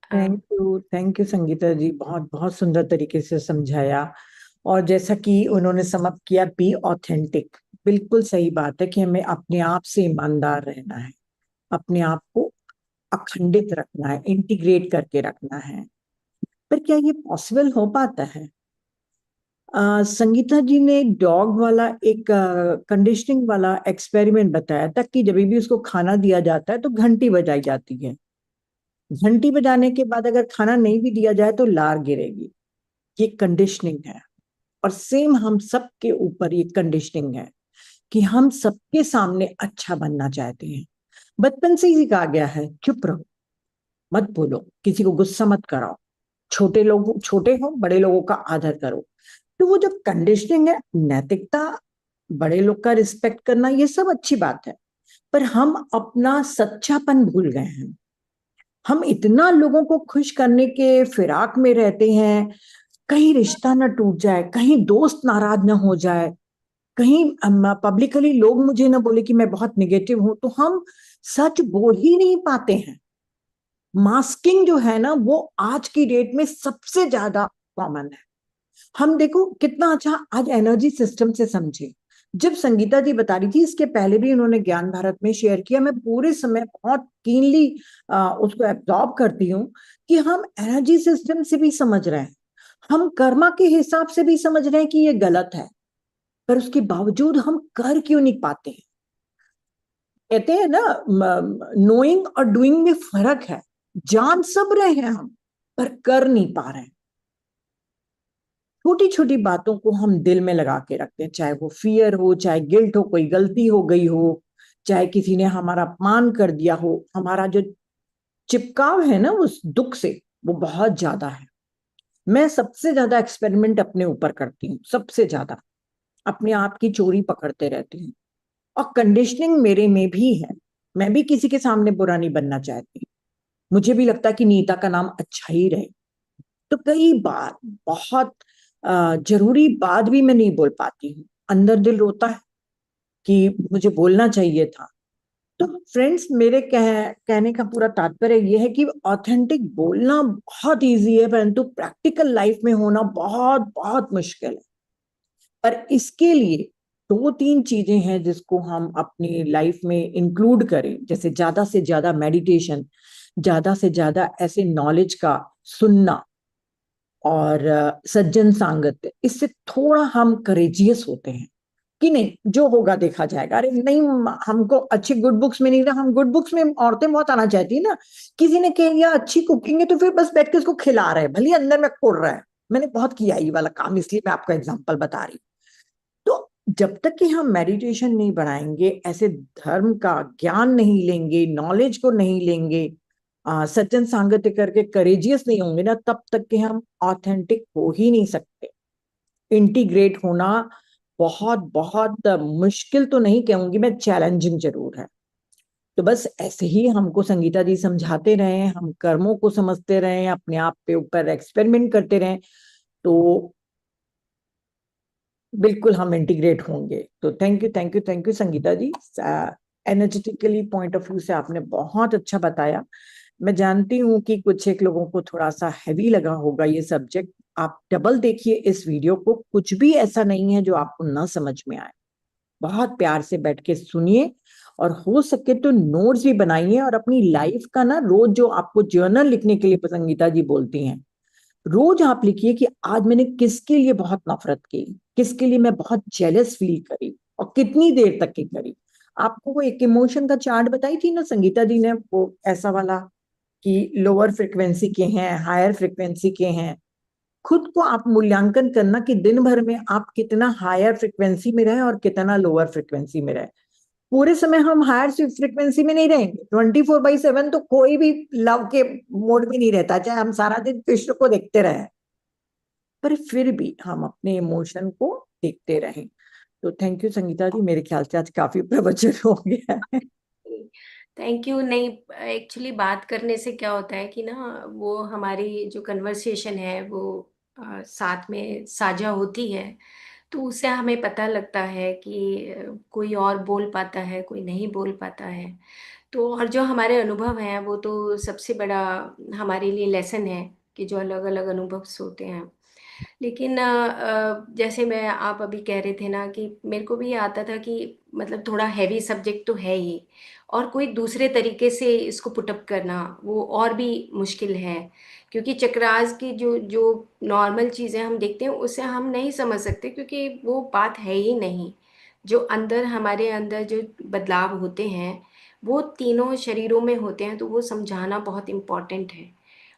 Thank you Sangeeta ji, बहुत बहुत सुंदर तरीके से समझाया। और जैसा कि उन्होंने समअप किया, बी ऑथेंटिक, बिल्कुल सही बात है कि हमें अपने आप से ईमानदार रहना है, अपने आप को अखंडित रखना है, इंटीग्रेट करके रखना है। पर क्या ये पॉसिबल हो पाता है? संगीता जी ने डॉग वाला एक कंडीशनिंग वाला एक्सपेरिमेंट बताया था कि जब भी उसको खाना दिया जाता है तो घंटी बजाई जाती है। घंटी बजाने के बाद अगर खाना नहीं भी दिया जाए तो लार गिरेगी। ये कंडीशनिंग है। और सेम हम सबके ऊपर ये कंडीशनिंग है कि हम सबके सामने अच्छा बनना चाहते हैं। बचपन से ही सिखाया गया है, चुप रहो, मत बोलो, किसी को गुस्सा मत कराओ, छोटे लोग छोटे हो, बड़े लोगों का आदर करो। तो वो जो कंडीशनिंग है, नैतिकता, बड़े लोग का रिस्पेक्ट करना, ये सब अच्छी बात है। पर हम अपना सच्चापन भूल गए हैं। हम इतना लोगों को खुश करने के फिराक में रहते हैं, कहीं रिश्ता ना टूट जाए, कहीं दोस्त नाराज ना हो जाए, कहीं पब्लिकली लोग मुझे ना बोले कि मैं बहुत निगेटिव हूं, तो हम सच बोल ही नहीं पाते हैं। मास्किंग जो है ना, वो आज की डेट में सबसे ज्यादा कॉमन है। हम देखो कितना अच्छा आज एनर्जी सिस्टम से समझे। जब संगीता जी बता रही थी, इसके पहले भी उन्होंने ज्ञान भारत में शेयर किया, मैं पूरे समय बहुत कीनली उसको एब्जॉर्ब करती हूँ कि हम एनर्जी सिस्टम से भी समझ रहे हैं, हम कर्मा के हिसाब से भी समझ रहे हैं कि ये गलत है, पर उसके बावजूद हम कर क्यों नहीं पाते हैं? कहते हैं ना, नोइंग और डूइंग में फर्क है। जान सब रहे हैं हम, पर कर नहीं पा रहे हैं। छोटी छोटी बातों को हम दिल में लगा के रखते हैं, चाहे वो फियर हो, चाहे गिल्ट हो, कोई गलती हो गई हो, चाहे किसी ने हमारा अपमान कर दिया हो। हमारा जो चिपकाव है ना उस दुख से, वो बहुत ज्यादा है। मैं सबसे ज्यादा एक्सपेरिमेंट अपने ऊपर करती हूँ, सबसे ज्यादा अपने आप की चोरी पकड़ते रहती हूँ। और कंडीशनिंग मेरे में भी है। मैं भी किसी के सामने बुरा नहीं बनना चाहती। मुझे भी लगता है कि नीता का नाम अच्छा ही रहे। तो कई बार बहुत जरूरी बात भी मैं नहीं बोल पाती हूँ। अंदर दिल रोता है कि मुझे बोलना चाहिए था, तो फ्रेंड्स, मेरे कहने का पूरा तात्पर्य ये है कि ऑथेंटिक बोलना बहुत इजी है, परंतु प्रैक्टिकल लाइफ में होना बहुत बहुत मुश्किल है। पर इसके लिए दो तीन चीजें हैं जिसको हम अपनी लाइफ में इंक्लूड करें, जैसे ज्यादा से ज्यादा मेडिटेशन, ज्यादा से ज्यादा ऐसे नॉलेज का सुनना, और सज्जन सांगत्य। इससे थोड़ा हम करेजियस होते हैं कि नहीं, जो होगा देखा जाएगा। अरे नहीं, हमको अच्छी गुड बुक्स में नहीं रहा, हम गुड बुक्स में औरतें बहुत आना चाहती है ना। किसी ने कह दिया अच्छी कुकिंग है तो फिर बस बैठ के उसको खिला रहे हैं, भले अंदर में कोड़ रहा है। मैंने बहुत किया ये वाला काम, इसलिए मैं आपको एग्जांपल बता रही हूँ। तो जब तक कि हम मेडिटेशन नहीं बढ़ाएंगे, ऐसे धर्म का ज्ञान नहीं लेंगे, नॉलेज को नहीं लेंगे, सज्जन सांगत्य करके करेजियस नहीं होंगे ना, तब तक कि हम ऑथेंटिक हो ही नहीं सकते। इंटीग्रेट होना बहुत बहुत मुश्किल तो नहीं कहूंगी मैं, चैलेंजिंग जरूर है। तो बस ऐसे ही हमको संगीता जी समझाते रहे, हम कर्मों को समझते रहे, अपने आप पे ऊपर एक्सपेरिमेंट करते रहे, तो बिल्कुल हम इंटीग्रेट होंगे। तो thank you, thank you, thank you Sangeeta ji. Energetically point of view से आपने बहुत अच्छा बताया। मैं जानती हूँ कि कुछ एक लोगों को थोड़ा सा हैवी लगा होगा ये सब्जेक्ट। आप डबल देखिए इस वीडियो को, कुछ भी ऐसा नहीं है जो आपको ना समझ में आए। बहुत प्यार से बैठ के सुनिए, और हो सके तो नोट्स भी बनाइए, और अपनी लाइफ का ना रोज जो आपको जर्नल लिखने के लिए संगीता जी बोलती हैं, रोज आप लिखिए कि आज मैंने किसके लिए बहुत नफरत की, किसके लिए मैं बहुत जेलस फील करी, और कितनी देर तक की करी। आपको वो एक इमोशन का चार्ट बताई थी ना संगीता जी ने, वो ऐसा वाला कि लोअर फ्रिक्वेंसी के हैं, हायर फ्रिक्वेंसी के हैं। खुद को आप मूल्यांकन करना कि दिन भर में आप कितना हायर फ्रिक्वेंसी में रहे और कितना लोअर फ्रिक्वेंसी में रहे। पूरे समय हम हायर फ्रिक्वेंसी में नहीं रहेंगे, 24/7 तो कोई भी लव के मोड में नहीं रहता, चाहे हम सारा दिन कृष्ण को देखते रहे, पर फिर भी हम अपने इमोशन को देखते रहें। तो थैंक यू संगीता जी, मेरे ख्याल से आज काफी प्रवचन हो गया है। Thank you. नहीं, एक्चुअली बात करने से क्या होता है कि ना, वो हमारी जो कन्वर्सेशन है वो साथ में साझा होती है, तो उससे हमें पता लगता है कि कोई और बोल पाता है, कोई नहीं बोल पाता है। तो और जो हमारे अनुभव हैं वो तो सबसे बड़ा हमारे लिए लेसन है, कि जो अलग अलग अनुभव होते हैं। लेकिन जैसे मैं आप अभी कह रहे थे ना कि मेरे को भी ये आता था कि मतलब थोड़ा हैवी सब्जेक्ट तो है ही, और कोई दूसरे तरीके से इसको पुटअप करना वो और भी मुश्किल है, क्योंकि चक्रास की जो जो नॉर्मल चीज़ें हम देखते हैं उसे हम नहीं समझ सकते, क्योंकि वो बात है ही नहीं। जो अंदर हमारे अंदर जो बदलाव होते हैं वो तीनों शरीरों में होते हैं, तो वो समझाना बहुत इम्पोर्टेंट है।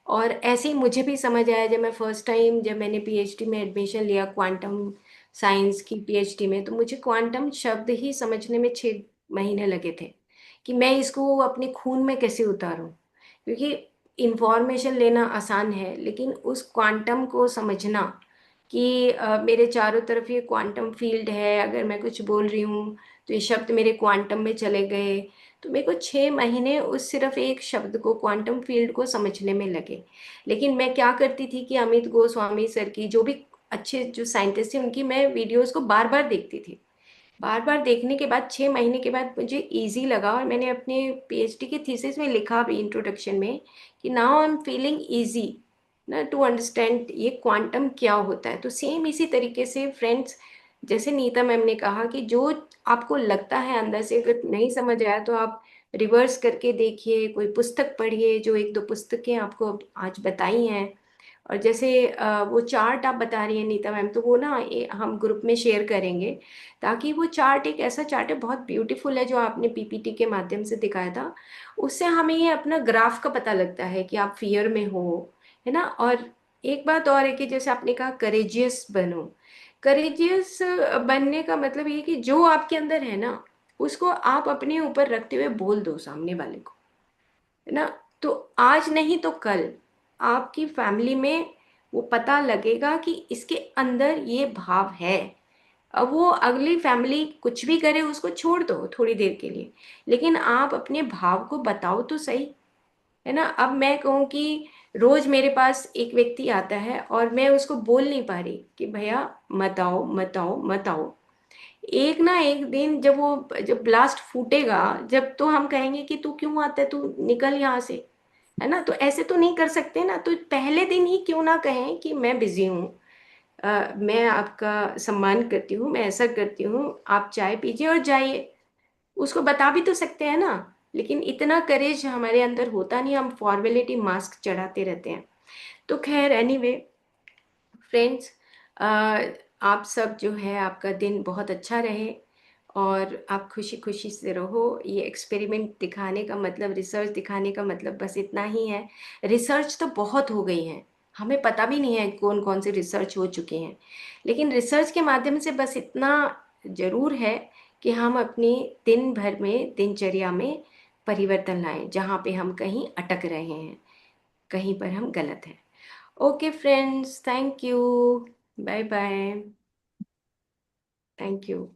और ऐसे ही मुझे भी समझ आया जब मैं फर्स्ट टाइम, जब मैंने पीएचडी में एडमिशन लिया क्वांटम साइंस की पीएचडी में, तो मुझे क्वांटम शब्द ही समझने में 6 महीने लगे थे कि मैं इसको अपने खून में कैसे उतारूं, क्योंकि इंफॉर्मेशन लेना आसान है लेकिन उस क्वांटम को समझना कि मेरे चारों तरफ ये क्वांटम फील्ड है, अगर मैं कुछ बोल रही हूँ तो ये शब्द मेरे क्वांटम में चले गए। तो मेरे को 6 महीने उस सिर्फ एक शब्द को, क्वांटम फील्ड को समझने में लगे। लेकिन मैं क्या करती थी कि अमित गोस्वामी सर की, जो भी अच्छे जो साइंटिस्ट थे, उनकी मैं वीडियोस को बार बार देखती थी। बार बार देखने के बाद 6 महीने के बाद मुझे इजी लगा, और मैंने अपने पीएचडी के थीसिस में लिखा भी इंट्रोडक्शन में कि now I am feeling easy ना टू अंडरस्टैंड ये क्वांटम क्या होता है। तो सेम इसी तरीके से फ्रेंड्स, जैसे नीता मैम ने कहा कि जो आपको लगता है अंदर से, अगर नहीं समझ आया तो आप रिवर्स करके देखिए, कोई पुस्तक पढ़िए, जो एक दो पुस्तकें आपको आज बताई हैं। और जैसे वो चार्ट आप बता रही हैं नीता मैम, तो वो ना हम ग्रुप में शेयर करेंगे, ताकि वो चार्ट एक ऐसा चार्ट है, बहुत ब्यूटीफुल है, जो आपने पीपीटी के माध्यम से दिखाया था। उससे हमें ये अपना ग्राफ का पता लगता है कि आप फियर में हो, है ना। और एक बात और है कि जैसे आपने कहा करेजियस बनो, करेजियस बनने का मतलब ये कि जो आपके अंदर है ना, उसको आप अपने ऊपर रखते हुए बोल दो सामने वाले को, है ना। तो आज नहीं तो कल आपकी फैमिली में वो पता लगेगा कि इसके अंदर ये भाव है। अब वो अगली फैमिली कुछ भी करे, उसको छोड़ दो थोड़ी देर के लिए, लेकिन आप अपने भाव को बताओ तो सही, है ना। अब मैं कहूँ कि रोज मेरे पास एक व्यक्ति आता है और मैं उसको बोल नहीं पा रही कि भैया मत आओ मत आओ मत आओ, एक ना एक दिन जब ब्लास्ट फूटेगा, जब तो हम कहेंगे कि तू क्यों आता है, तू निकल यहाँ से, है ना। तो ऐसे तो नहीं कर सकते ना, तो पहले दिन ही क्यों ना कहें कि मैं बिजी हूँ, मैं आपका सम्मान करती हूँ, मैं ऐसा करती हूँ, आप चाय पीजिए और जाइए। उसको बता भी तो सकते हैं ना। लेकिन इतना करेज हमारे अंदर होता नहीं, हम फॉर्मेलिटी मास्क चढ़ाते रहते हैं। तो खैर, एनीवे फ्रेंड्स, आप सब जो है, आपका दिन बहुत अच्छा रहे और आप खुशी खुशी से रहो। ये एक्सपेरिमेंट दिखाने का मतलब, रिसर्च दिखाने का मतलब बस इतना ही है। रिसर्च तो बहुत हो गई है, हमें पता भी नहीं है कौन कौन से रिसर्च हो चुके हैं, लेकिन रिसर्च के माध्यम से बस इतना जरूर है कि हम अपनी दिन भर में, दिनचर्या में परिवर्तन लाएं, जहाँ पे हम कहीं अटक रहे हैं, कहीं पर हम गलत हैं। Okay friends, thank you, bye bye, thank you.